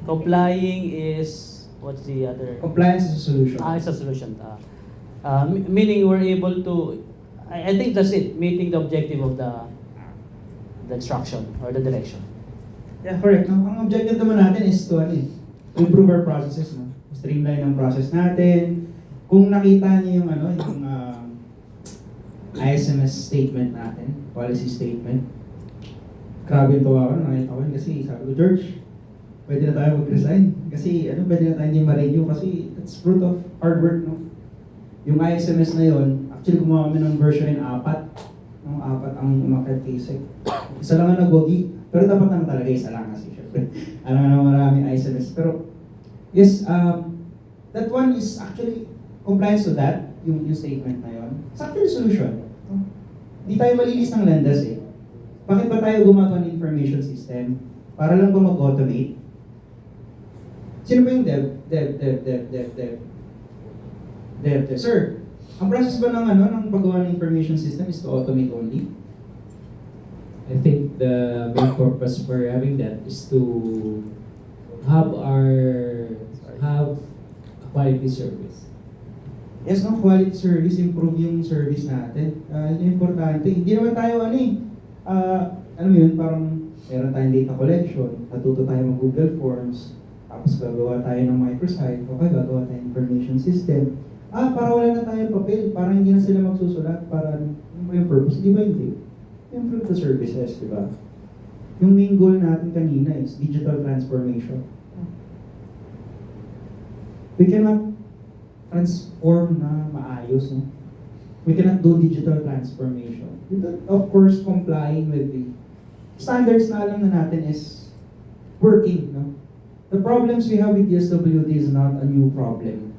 complying is what's the other? Compliance is a solution. It's a solution. Meaning we're able to, I think that's it, meeting the objective of the instruction or the direction. Yeah, correct. No? Ang objective naman natin is to, to improve our processes. No? Streamline ang process natin. Kung nakita niyo yung, yung ISMS statement natin, policy statement, grabe yung tawa ko, nakita ko yun kasi sabi ko, George, pwede na tayo mag-resign. Kasi pwede na tayo hindi ma-renew kasi that's fruit of hard work, no? Yung ISMS na yun, actually gumawa kami ng version in 4. No? 4 ang umakyat kay SEC. Isa lang ang nag-gogi, pero dapat naman talaga isa lang kasi syempre. Alam na maraming ISMS. Pero yes, that one is actually compliance to that, yung statement na yun. It's actually a solution. No? Hindi tayo malilis ng landas eh. Bakit ba tayo gumagawa ng information system? Para lang ba mag-automate? Sino ba yung dev? Sir, ang process ba ng paggawa ng information system is to automate only? I think the main purpose for having that is to have a quality service. Yes, no, quality service, improve yung service natin. Yun yung importante. Hindi naman tayo alam mo yun, parang meron tayong data collection, natuto tayo mag-Google Forms, tapos gagawa tayo ng microsite, okay, gagawa tayo ng information system. Para wala na tayong papel, para hindi na sila magsusulat, para ano ba yung purpose? Di ba hindi? Improve the services, di ba? Yung main goal natin kanina is digital transformation. We cannot transform na maayos, no? We cannot do digital transformation. Without, of course, complying with the standards na alam na natin is working, no? The problems we have with DSWD is not a new problem.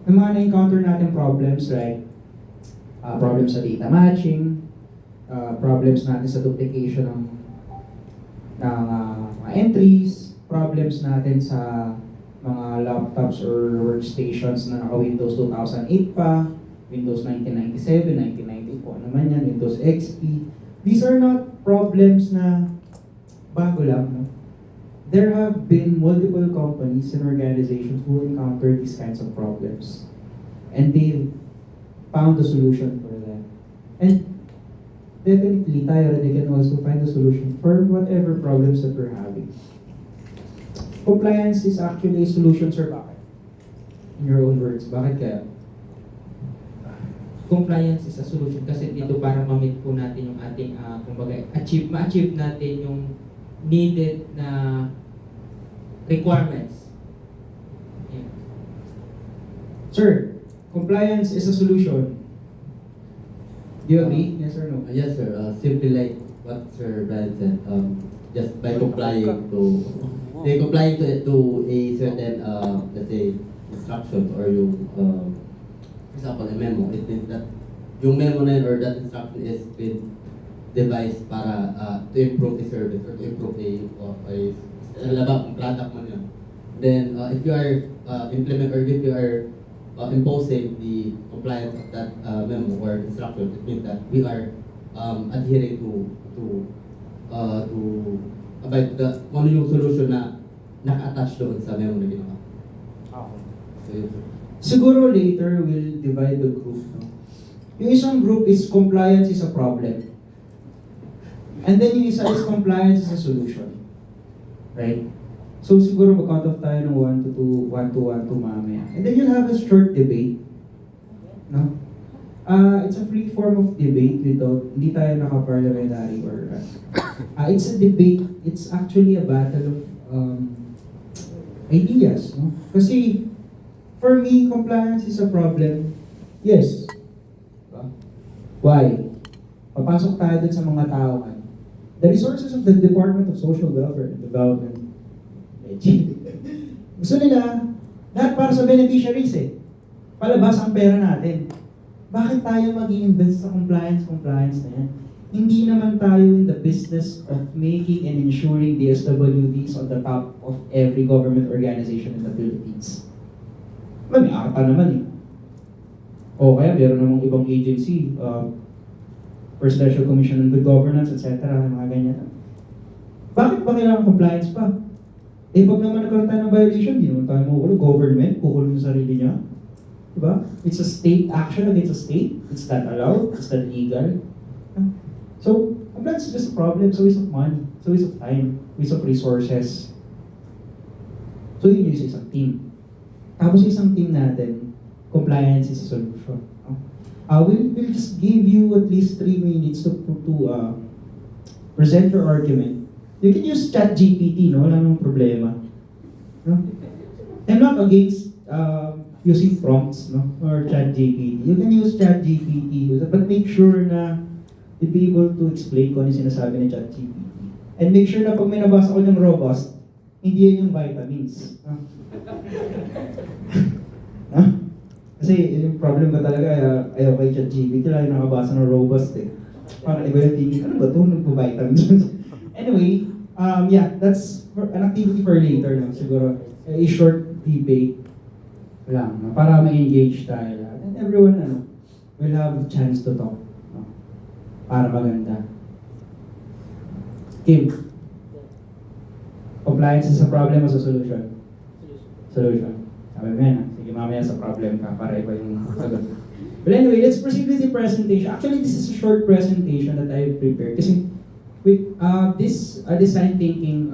Yung mga na-encounter natin problems, right? Problems sa data matching, problems natin sa duplication ng mga entries, problems natin sa mga laptops or workstations na naka-Windows 2008 pa, Windows 1997, 1998, kung ano man yan, Windows XP. These are not problems na bago lang. No? There have been multiple companies and organizations who encounter these kinds of problems. And they found a solution for them. And definitely, tayo rin, they can also find a solution for whatever problems that we're having. Compliance is actually a solution, sir. Bakit? In your own words, bakit kaya? Compliance is a solution kasi dito para ma-meet po natin yung ating ma-achieve natin yung needed na requirements. Yeah. Sir, compliance is a solution. Do you agree? Yes or no? Yes, sir. Simply like what Sir Brian said, just by complying to a certain, let's say, instructions or yung, for example, a memo. It means that yung memo na yun or that instruction is been devised para to improve the service or to improve a product man yun. Then, if you are if you are imposing the compliance of that memo or instruction, it means that we are adhering to abide kung ano yung solution na naka-attach doon sa memo na ginawa. So, yun. Siguro later we'll divide the group. No? Yung isang group is compliance is a problem. And then yung isa is compliance is a solution. Right? So siguro mag-count off tayo ng 1 to 2 mamaya. And then you'll have a short debate. No? It's a free form of debate without, hindi tayo naka-parliamentary or it's a debate, it's actually a battle of ideas. No? Kasi for me, compliance is a problem. Yes. Why? Papasok tayo dun sa mga tao. The resources of the Department of Social Welfare and Development, gusto nila, lahat para sa beneficiaries eh. Palabas ang pera natin. Bakit tayo mag-i-invest sa compliance na yan? Hindi naman tayo in the business of making and ensuring the SWDs on the top of every government organization in the Philippines. May ata naman eh. O kaya meron namang ibang agency, Presidential Commission on Good Governance, etc. Mga ganyan. Bakit ba kailangan compliance pa? Eh, pag naman nagkaroon tayo ng violation, di naman tayo makukulong. Government, kukulong yung sarili niya. Diba? It's a state action against a state. It's not allowed. It's not legal. So, compliance is just a problem. It's a waste of money. It's a waste of time. Waste of resources. So, yun yung isang team. Tapos isang team natin, compliance is a solution. We'll just give you at least 3 minutes to present your argument. You can use ChatGPT, no? Wala namang problema. No? I'm not against using prompts, no? Or ChatGPT. You can use ChatGPT, but make sure na you'll be able to explain kung ano yung sinasabi ng ChatGPT. And make sure na pag may nabasa ko ng robust, hindi yan yung vitamins. No? No? Kasi yung problem ko talaga, ayaw kay ChatGPT, lang yung nakabasa ng robust eh. Parang iba yung thinking, ano ba ito? Nagpo-vitamins. Anyway, yeah, that's an activity for later, no? Siguro, a short debate lang, no? Para ma-engage tayo lahat. And everyone, will have a chance to talk. No? Para maganda. Kim, compliance is a problem o sa solution? Solution. Sabi mo yan, sige mamaya sa problem ka, para iba yung sagot. But anyway, let's proceed with the presentation. Actually, this is a short presentation that I prepared. Kasi this design thinking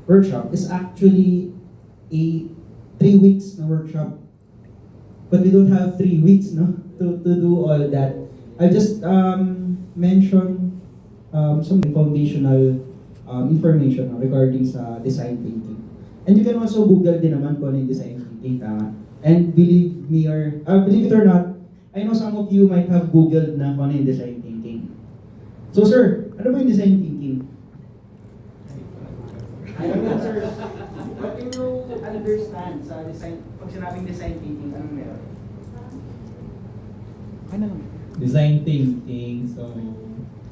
workshop is actually a 3 weeks na workshop, but we don't have 3 weeks, no, to do all that. I'll just mention some foundational information regarding sa design thinking, and you can also Google din naman kung ano yung design thinking, tama. And believe it or not, I know some of you might have Googled na kung ano yung design thinking. So sir, ano ba yung design thinking? I don't know, sir. What do you understand sa design, pag sinabing design thinking, anong meron? Ano naman? Design thinking,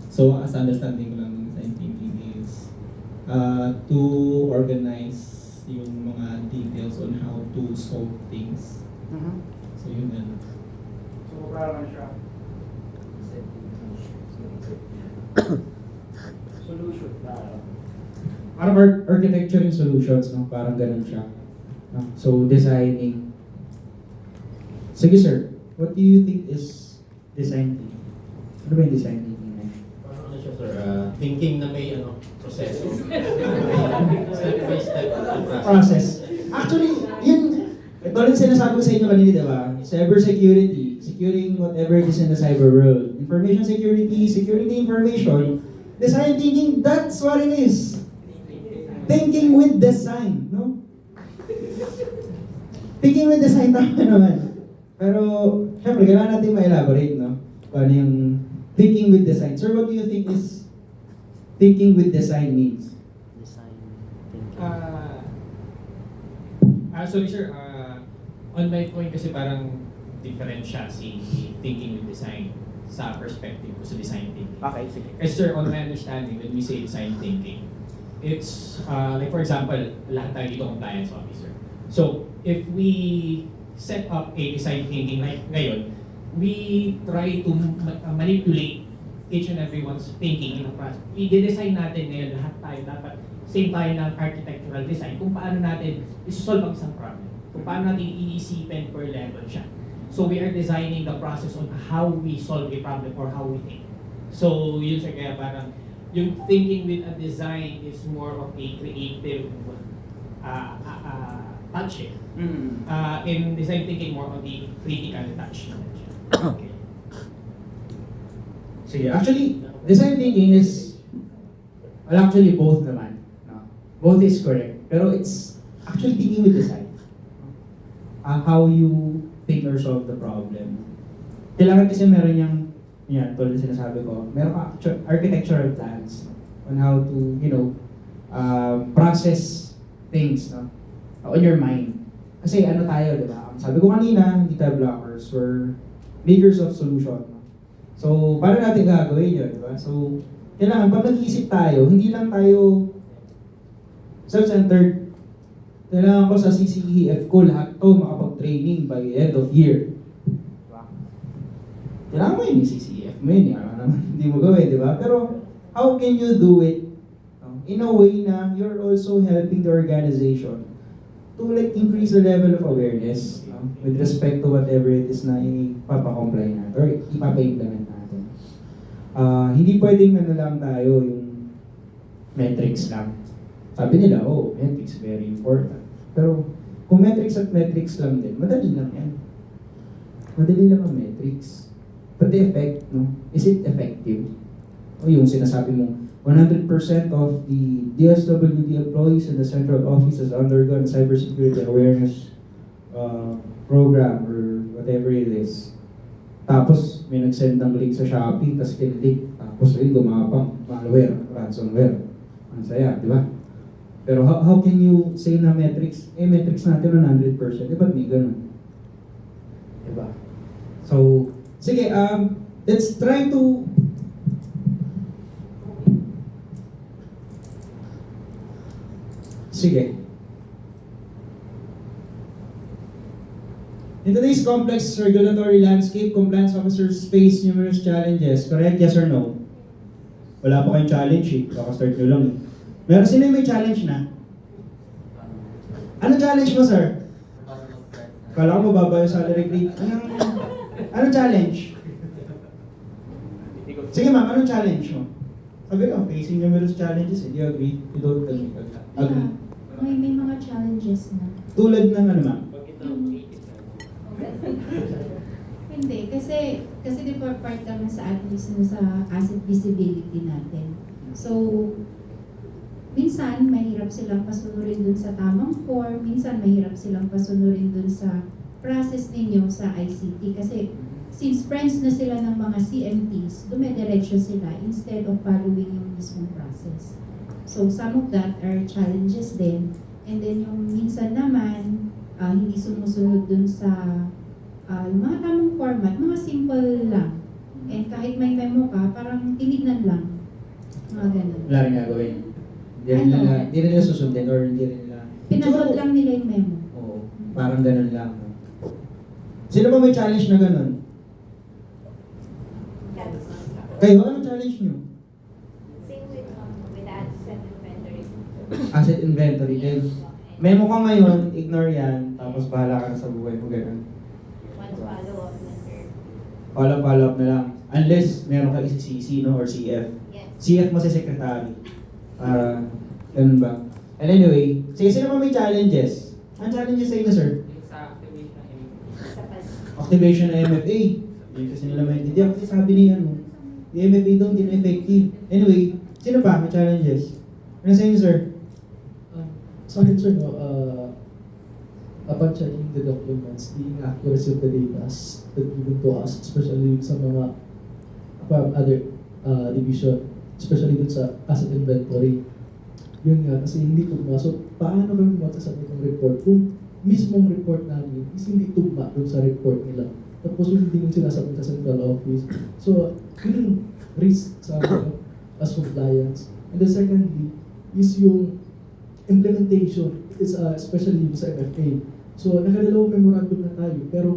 so as understanding ko lang ng design thinking is to organize yung mga details on how to solve things. So yun na. So parang siya. Solution. Parang architecturing solutions, no? Parang ganun siya. No? So designing. Sige sir, what do you think is design thinking? Ano ba yung design thinking na yun? Parang ano siya, sir, thinking na may proseso. Step by step. Process. Actually, yun, ito rin sinasabi ko sa inyo kanina, di ba? Cyber security, securing whatever it is in the cyber world. Information security, securing the information. Design thinking, that's what it is. Thinking with design, no? Thinking with design, tama naman. Pero, syempre, kailangan natin ma-elaborate, no? Kung ano yung thinking with design. Sir, what do you think is thinking with design means? Design thinking. Sorry sir, on my point kasi parang different siya si thinking with design sa perspective ko sa design thinking. Okay, sige. Kasi sir, on my understanding, when we say design thinking, it's like for example, lahat tayo dito compliance officer. So, if we set up a design thinking like ngayon, we try to manipulate each and everyone's thinking in a process. I-design natin ngayon lahat tayo dapat same tayo ng architectural design kung paano natin isolve ang isang problem. Kung paano natin iisipin per level siya. So we are designing the process on how we solve a problem or how we think. So yun siya, kaya parang yung thinking with a design is more of a creative touch. In design thinking, more on the critical touch. Okay. Sige, actually, design thinking is, well, actually both naman. No? Both is correct. Pero it's actually thinking with design. How you think or solve the problem. Kailangan kasi meron yung, yan, tulad sinasabi ko, meron ka architectural plans on how to, process things, no? On your mind. Kasi ano tayo, di ba? Sabi ko kanina, hindi tayo blockers, we're makers of solution. No? So, paano natin gagawin yun, di ba? So, kailangan, pag nag-iisip tayo, hindi lang tayo self-centered. Kailangan ko sa CCEF ko lahat to makapag-training by end of year. Diba? Kailangan mo yun yung CCEF mo yun, hindi mo gawin, di ba? Pero, how can you do it in a way na you're also helping the organization to like increase the level of awareness, no? With respect to whatever it is na ipapa-comply natin or ipapa-implement natin. Hindi pwedeng ano lang tayo, yung metrics lang. Sabi nila, oh, metrics very important. Pero kung metrics at metrics lang din, madali lang yan. Madali lang ang metrics. But the effect, no? Is it effective? O yung sinasabi mo, 100% of the DSWD employees in the central office has undergone cybersecurity awareness program or whatever it is. Tapos may nag-send ng link sa Shopee, tapos kinlik, tapos ay gumapang malware, ransomware. Ang saya, di ba? Pero how can you say na metrics? Metrics natin 100%. Di ba may ganun? Di ba? So, sige, let's try to sige. In today's complex regulatory landscape, compliance officers face numerous challenges. Correct? Yes or no? Wala pa kayong challenge eh. Kaka-start nyo lang eh. Meron sino yung may challenge na? Anong challenge mo, sir? Kala ko mababa yung salary grade. Anong challenge? Sige ma'am, anong challenge mo? Sabi ko, facing numerous challenges. Do you agree? You don't agree? Agree? May mga challenges na. Tulad ng ano ma'am? Hindi, kasi di ba part naman sa at least sa asset visibility natin. So, minsan mahirap silang pasunurin dun sa tamang form, minsan mahirap silang pasunurin dun sa process ninyo sa ICT kasi since friends na sila ng mga CMTs, dumediretso sila instead of following yung mismong process. So some of that are challenges din. And then yung minsan naman, hindi sumusunod dun sa yung mga tamang format, mga simple lang. And kahit may memo ka, parang tinignan lang. Mga ganun. Wala rin gagawin. Hindi rin nila susundin or hindi rin nila... Pinanood lang nila yung memo. Oo, parang ganun lang. Sino ba may challenge na ganun? Kayo, anong challenge nyo? Same with asset inventory. Asset inventory. Memo ka ngayon, ignore yan, tapos bahala ka na sa buhay mo, ganun. Once follow-up na, sir. Follow-up na lang. Unless meron ka CC, no, or CF. Yes. CF mo sa secretary. Para, ganun ba? And anyway, sige, sino ba may challenges? Ang challenges sa inyo, sir? Sa activation ng Activation ng MFA. Hindi kasi nila maintindihan. Kasi sabi niya, the MFA daw hindi na effective. Anyway, sino pa may challenges? Ano sa inyo, sir? Sa akin, sir, upon checking the documents, the accuracy of the data that given to us, especially sa mga other division, especially dun sa asset inventory, yun nga, kasi hindi tugma. So, paano kami masasabi ng report kung mismong report namin is hindi tugma dun sa report nila? Tapos yung hindi yung sinasabi sa central office. So, yun yung risk sa amin as compliance. And then secondly, is yung implementation, is especially sa MFA. So, nakadalawang memorandum na tayo, pero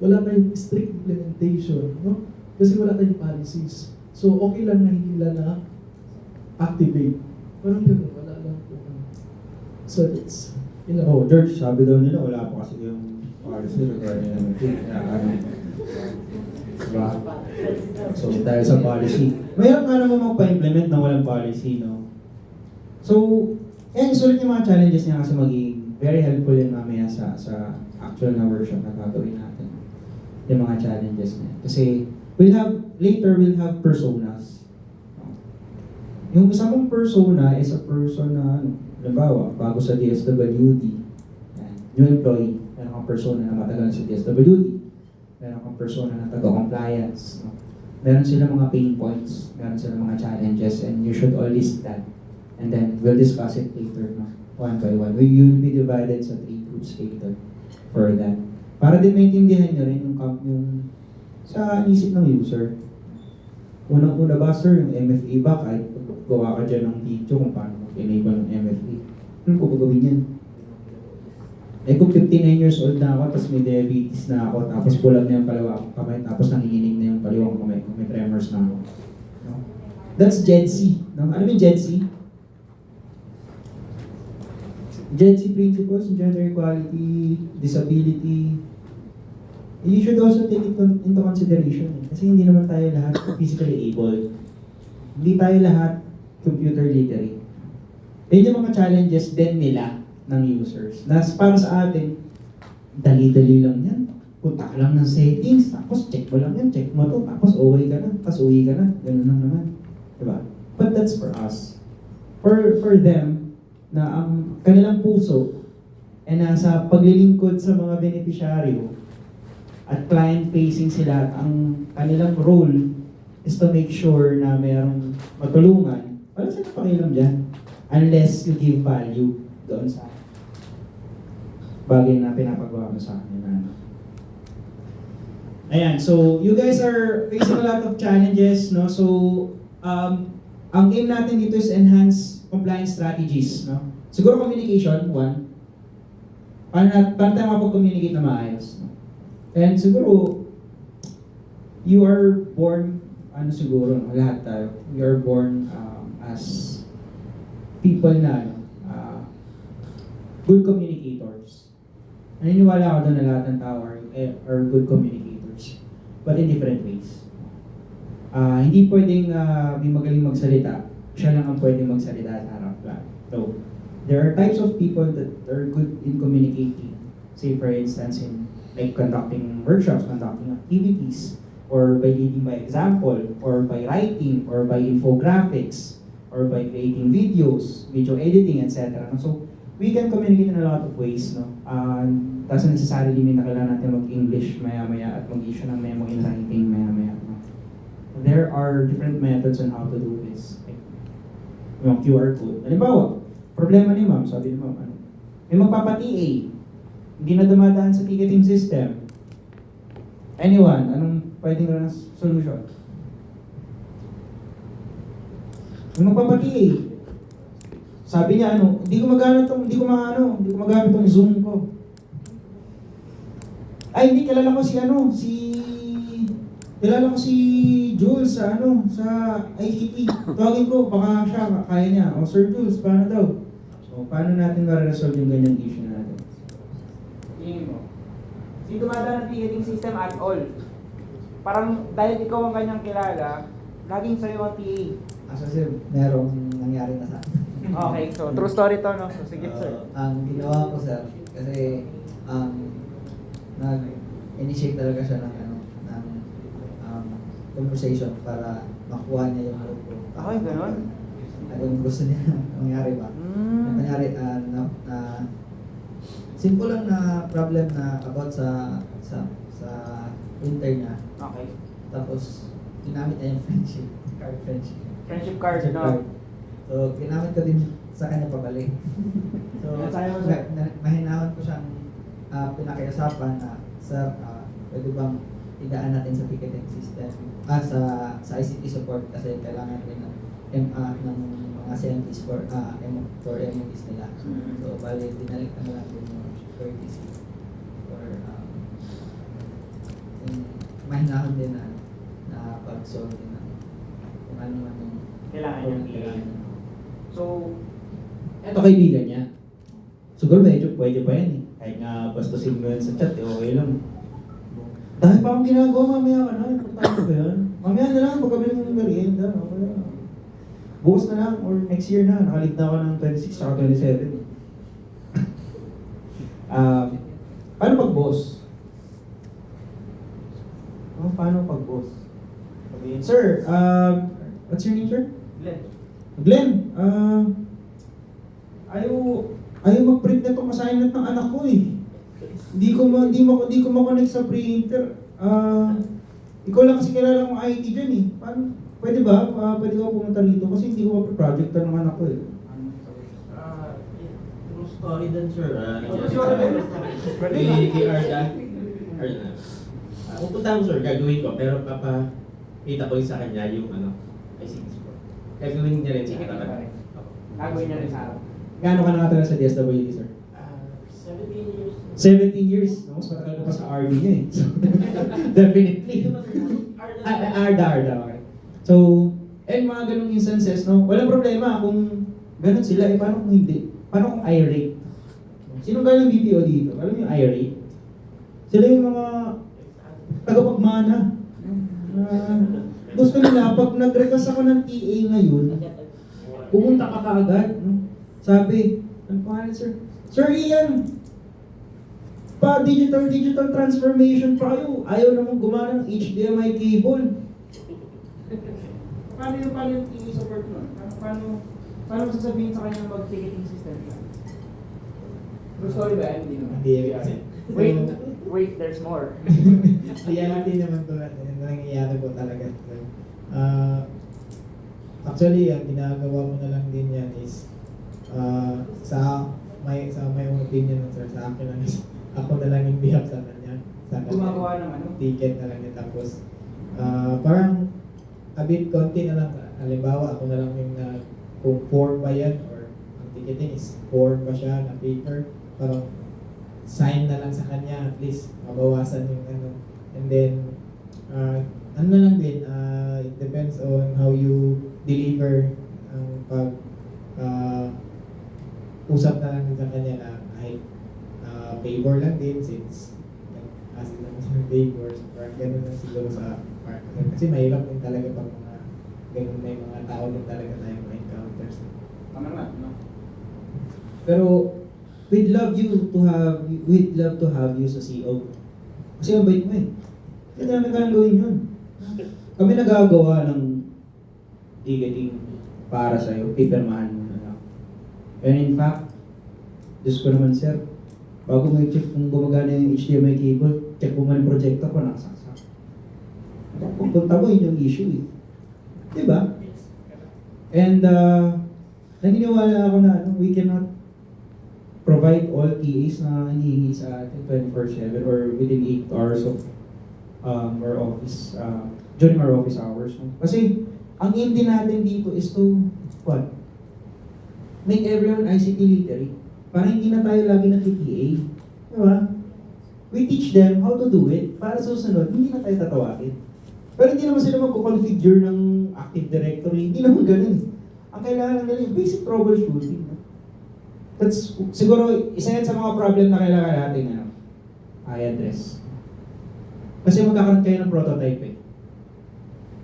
wala tayong strict implementation, no? Kasi wala tayong policies. So, okay lang na hindi nila na-activate. Parang gano'n, wala lang po. So, it's, Oh, George, sabi daw nila, wala pa kasi yung policy regarding MFA. Diba? So, dahil sa policy. Mayroon nga naman magpa-implement na walang policy, no? So, yan, sulit yung mga challenges niya kasi magiging very helpful yun mamaya sa actual na workshop na gagawin natin. Yung mga challenges niya. Kasi, later we'll have personas. Yung isa mong persona is a person na, halimbawa, bago sa DSWD, yan, new employee, meron kang persona na matagal sa DSWD, meron kang persona na taga-compliance, no? Meron silang mga pain points, meron silang mga challenges, and you should all list that. And then, we'll discuss it later, no? One by one. You'll be divided sa 3 groups later for that. Para din maintindihan nyo rin yung sa isip ng user. Unang-una ba, sir, yung MFA ba, kahit gawa ka dyan ng video kung paano mag-enable ng MFA. Ano ko gagawin yan? Eh kung 59 years old na ako, tapos may diabetes na ako, tapos bulag na yung kaliwa akong kamay, tapos nanginginig na yung kaliwang kamay ko, may tremors na ako. No? That's Gen Z. No? Ano yung Gen Z? Gen Z principles, gender equality, disability, you should also take it into consideration. Kasi hindi naman tayo lahat physically able. Hindi tayo lahat computer literate. Yun yung mga challenges din nila ng users. Na para sa atin, dali-dali lang yan. Punta ka lang ng settings, tapos check mo lang yan, check mo to, tapos okay ka na, tapos uwi ka na. Ganun lang naman. Diba? But that's for us. For them, na ang kanilang puso ay nasa paglilingkod sa mga beneficiaryo at client-facing sila at ang kanilang role is to make sure na mayroong matulungan. Wala silang pakialam dyan. Unless you give value doon sa bagay na pinapagawa mo sa kanila. Ayan, so you guys are facing a lot of challenges, no? So, ang aim natin dito is enhance compliance strategies, no? Siguro communication, one. Paano tayo mapag-communicate na maayos, no? And siguro, you are born, siguro, no? Lahat tayo, we are born as people na, good communicators. Naniniwala ako doon na lahat ng tao are good communicators, but in different ways. Hindi pwedeng may magaling magsalita, siya lang ang pwedeng magsalita sa harap lang. So, there are types of people that are good in communicating. Say for instance, in like conducting workshops, conducting activities, or by leading by example, or by writing, or by infographics, or by creating videos, video editing, etc. So, we can communicate in a lot of ways, no? Doesn't necessarily mean na kailangan natin mag-English maya-maya at mag-issue ng memo in writing maya-maya. No? There are different methods on how to do this. Like, yung QR code. Halimbawa, problema ni ma'am, sabi ni ma'am, may magpapa-TA, hindi na dumadaan sa ticketing system. Anyone, anong pwedeng na solution? May magpapa-TA, sabi niya, hindi ko magamit tong Zoom ko. Ay, hindi, kilala ko si Jules sa ICT. Tawagin ko, baka siya, kaya niya. O, Sir Jules, paano daw? So, paano natin ma-resolve yung ganyang issue natin? Tingin mo. Hindi dumadaan ang ticketing system at all. Parang, dahil ikaw ang kanyang kilala, laging sa'yo ang TA. Sir, merong nangyari na sa akin. Okay, so true story to, no? So, sige, sir. Ang ginawa ko, sir, kasi nag-initiate talaga siya ng conversation para makuha niya yung loob ko. Okay, ganun? Yung gusto niya mangyari ba? Nangyari, simple lang na problem na about sa printer niya. Okay. Tapos, ginamit niya yung friendship card, no? So, ginamit ko din sa kanya pabalik. So, mahinahon ko siyang pinakiusapan na, sir, pwede bang idaan natin sa ticketing system, sa ICT support kasi kailangan rin ng mga CMPs for MOPs nila. So, bali, dinalik na lang din yung courtesy for mahinahon din na pag-solve din na kung ano man yung Kailangan niya. So, eto kaibigan niya. Siguro medyo pwede pa yan eh. Kahit nga bastusin mo yan sa chat, okay lang. Dahil pa akong ginagawa, mamaya ka na. Importante ba yan? Mamaya na lang, pagkabili mo ng merienda. Okay lang. Bukas na lang, or next year na. Nakalit na ako ng 26 saka 27. Paano pag-boss? Paano pag-boss? Sabihin, sir, what's your name, sir? Glenn, ayaw mag-print na itong assignment ng anak ko eh. Hindi ko ma-connect sa printer. Ikaw lang kasi kilala kong IT dyan eh. Pwede ba? Pwede ka pumunta rito kasi hindi ko ma-projecta ng anak ko eh. True story din, sir. Pupunta mo, sir, gagawin ko, pero papakita ko sa kanya yung ICT support. Gagawin niya rin sa harap. Gagawin niya rin sa harap. Gaano ka nakatagal sa DSWD, sir? 17 years. 17 years? Mas matagal ka pa sa RD niya eh. So, definitely. Arda, okay. So, mga ganung instances, no? Walang problema kung ganun sila, paano kung hindi? Paano kung irate? Sino galing BPO dito? Alam mo yung IRA? Sila yung mga tagapagmana. Gusto nila, pag nag-request ako ng TA ngayon, pumunta ka kaagad. No? Sabi, ano pangalan sir? Sir Ian, digital transformation pa kayo. Ayaw naman gumana ng HDMI cable. Paano yung TA support nun? Paano sasabihin sa kanya mag-ticketing system ka? True story ba? Hindi naman. Hindi kasi. Wait, there's more. Reality naman po natin. Nangyayari po talaga. Actually, ang ginagawa mo na lang din yan is sa my own opinion, sir, sa akin lang is ako na lang yung bihap sa kanya. Gumagawa ng ano? Ticket na lang niya. Tapos, parang a bit konti na lang. Halimbawa, ako na lang yung kung form ba yan or ang ticketing is form ba siya na paper. Parang sign na lang sa kanya, at least mabawasan yung ano. And then, ano na lang din, it depends on how you deliver ang pag usap na lang din sa kanya na kahit favor lang din since ask naman siya ng favors, parang gano'n lang siguro sa part. Kasi mahirap din talaga pag mga gano'n, may mga tao din talaga tayong ma-encounters. Tama naman, no? Pero, we'd love to have you sa CO. Kasi ang bait mo eh. Kasi namin kayang gawin yun. Kami nagagawa ng ticketing para sa'yo, pipirmahan mo na lang. And in fact, Diyos ko naman sir, bago mo i-check kung gumagana yung HDMI cable, check mo man yung projector ko, nakasaksak. Pupunta mo yun yung issue eh. Diba? And naniniwala ako na we cannot provide all TAs na hinihingi sa atin 24/7 or within 8 hours of our office, during our office hours. No? Kasi, ang aim din natin dito is to, what? Make everyone ICT literate. Para hindi na tayo lagi nag-TA. Diba? We teach them how to do it. Para susunod, hindi na tayo tatawagin. Pero hindi naman sila magko-configure ng Active Directory. Hindi naman ganun. Ang kailangan lang nila yung basic troubleshooting. No? That's, siguro, isa yan sa mga problem na kailangan natin i-address. Kasi magkakaroon kayo ng prototype eh.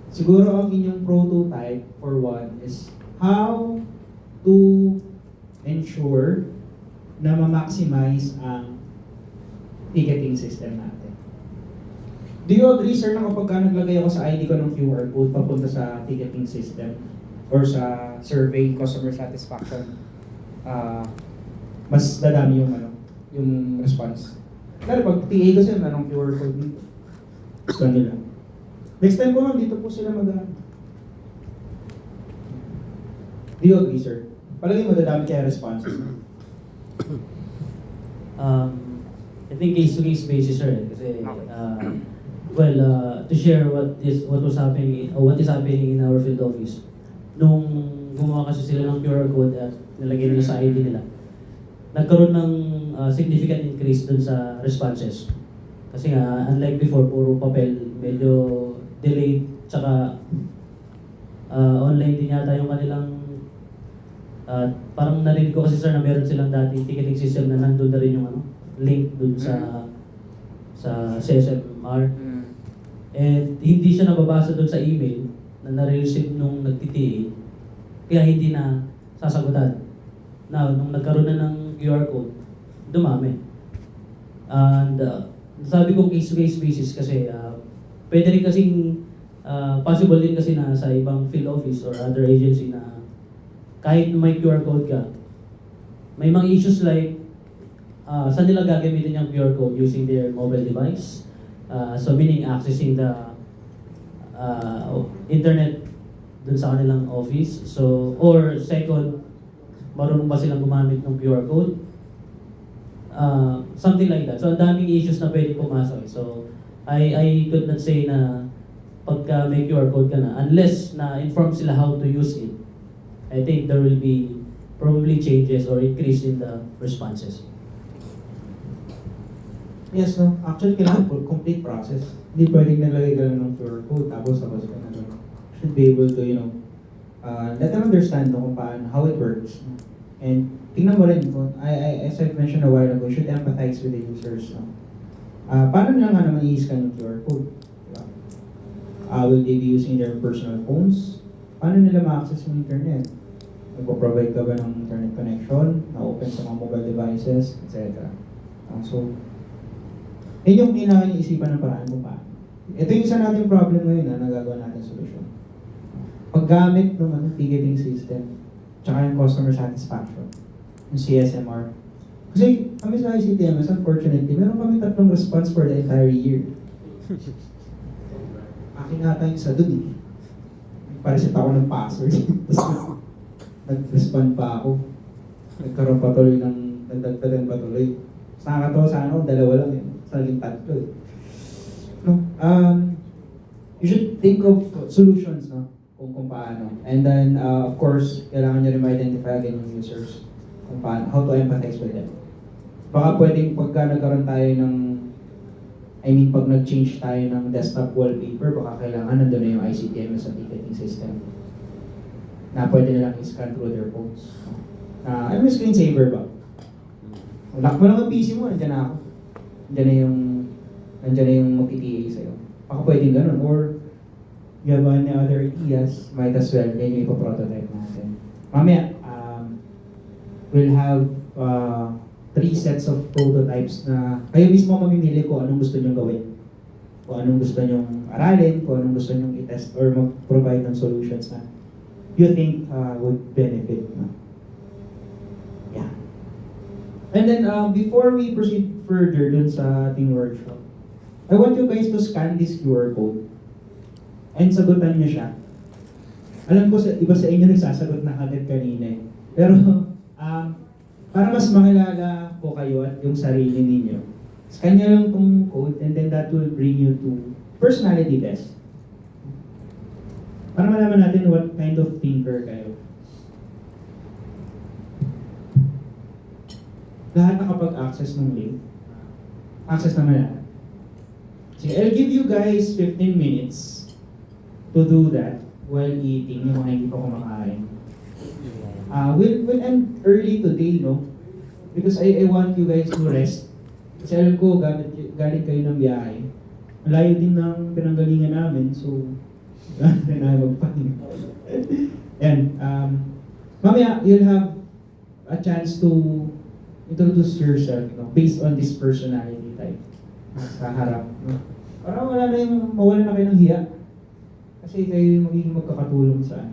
Siguro ang inyong prototype, for one, is how to ensure na ma-maximize ang ticketing system natin. Do you agree, sir, na kapag naglagay ako sa ID ko ng QR code papunta sa ticketing system or sa survey customer satisfaction, mas dadami yung response? Lalo pag TA ko sila, anong QR code dito? Gusto nila. Next time po lang, dito po sila mag-ano. Do you agree, sir? Palagi mo dadami kaya responses. I think case-to-case basis, sir. Kasi, to share what is happening in our field office. Nung gumawa kasi sila ng QR code at nilagay nila sa ID nila, nagkaroon ng significant increase dun sa responses. Kasi nga, unlike before, puro papel, medyo delayed, tsaka online din yata yung kanilang parang narinig ko kasi sir na meron silang dating ticketing system na nandun na rin yung link dun sa CSMR. And hindi siya nababasa dun sa email na nare-receive nung nag-TTA, kaya hindi na sasagutan. Now, nung nagkaroon na ng QR code, dumami. And sabi ko case-to-case basis kasi pwede rin kasing possible din kasi na sa ibang field office or other agency na kahit may QR code ka, may mga issues like saan nila gagamitin yung QR code using their mobile device. So meaning accessing the internet dun sa kanilang office. So, or second, marunong ba silang gumamit ng QR code? Something like that. So, ang daming issues na pwede pumasok. So, I could not say na pagka may QR code ka na, unless na inform sila how to use it, I think there will be probably changes or increase in the responses. Yes, no. Actually, kailangan complete process. Hindi pwedeng nalagay ka lang ng QR code tapos ka na doon. Should be able to, let them understand kung paano, how it works. And tingnan mo rin, as I mentioned a while ago, you should empathize with the users. No? Paano nila nga naman i-scan yung QR code? Diba? Will they be using their personal phones? Paano nila ma-access yung internet? Nagpo-provide ka ba ng internet connection na-open sa mga mobile devices, etc. So, yun yung kailangan isipan ng paraan mo pa. Ito yung isa nating problem ngayon na nagagawa natin solusyon. Paggamit ng ticketing system, tsaka yung customer satisfaction, yung CSMR. Kasi kami sa ICTMS, unfortunately, meron kami 3 response for the entire year. Akin nga tayo sa dun eh. Pariset ako ng password. Tapos nag-respond pa ako. Nagkaroon pa tuloy ng nagdagdagan pa tuloy. Sa nakakatawa sa ano, 2 lang eh. Sa naging 3 eh. No? You should think of solutions, no? Kung paano. And then, of course, kailangan nyo rin ma-identify again yung users. Kung paano, how to empathize with them. Baka pwedeng pagka nagkaroon tayo ng, pag nag-change tayo ng desktop wallpaper, baka kailangan nandun na yung ICTMS sa ticketing system. Na pwede nilang i-scan through their phones. Ano yung screensaver ba? Lock mo lang ang PC mo, nandiyan na ako. Nandiyan na yung mag-PTA sa'yo. Baka pwedeng ganun. Or, you have any other ideas, might as well, then yung ipoprototype natin. Mamaya, we'll have 3 sets of prototypes na kayo mismo mamimili kung anong gusto nyong gawin. Kung anong gusto nyong aralin, kung anong gusto nyong i-test or mag-provide ng solutions na you think would benefit. No? Yeah. And then, before we proceed further dun sa ating workshop, I want you guys to scan this QR code and sagutan nyo siya. Alam ko, iba sa inyo nagsasagot na agad kanina eh. Pero, para mas makilala ko kayo at yung sarili ninyo, scan nyo lang tong code and then that will bring you to personality test. Para malaman natin what kind of thinker kayo. Lahat nakapag-access ng link. Access naman lahat. So, I'll give you guys 15 minutes to do that while eating yung mga hindi pa kumakain. We'll end early today, no? Because I want you guys to rest. Kasi alam ko, galing kayo ng biyahe. Malayo din ng pinanggalingan namin, so galing na magpahinga. And mamaya, you'll have a chance to introduce yourself, no? Based on this personality type. Sa harap. No? Parang mawala na kayo ng hiya. Kasi kayo yung magiging magkakatulong sa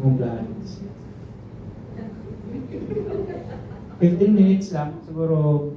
compliance. 15 minutes lang, siguro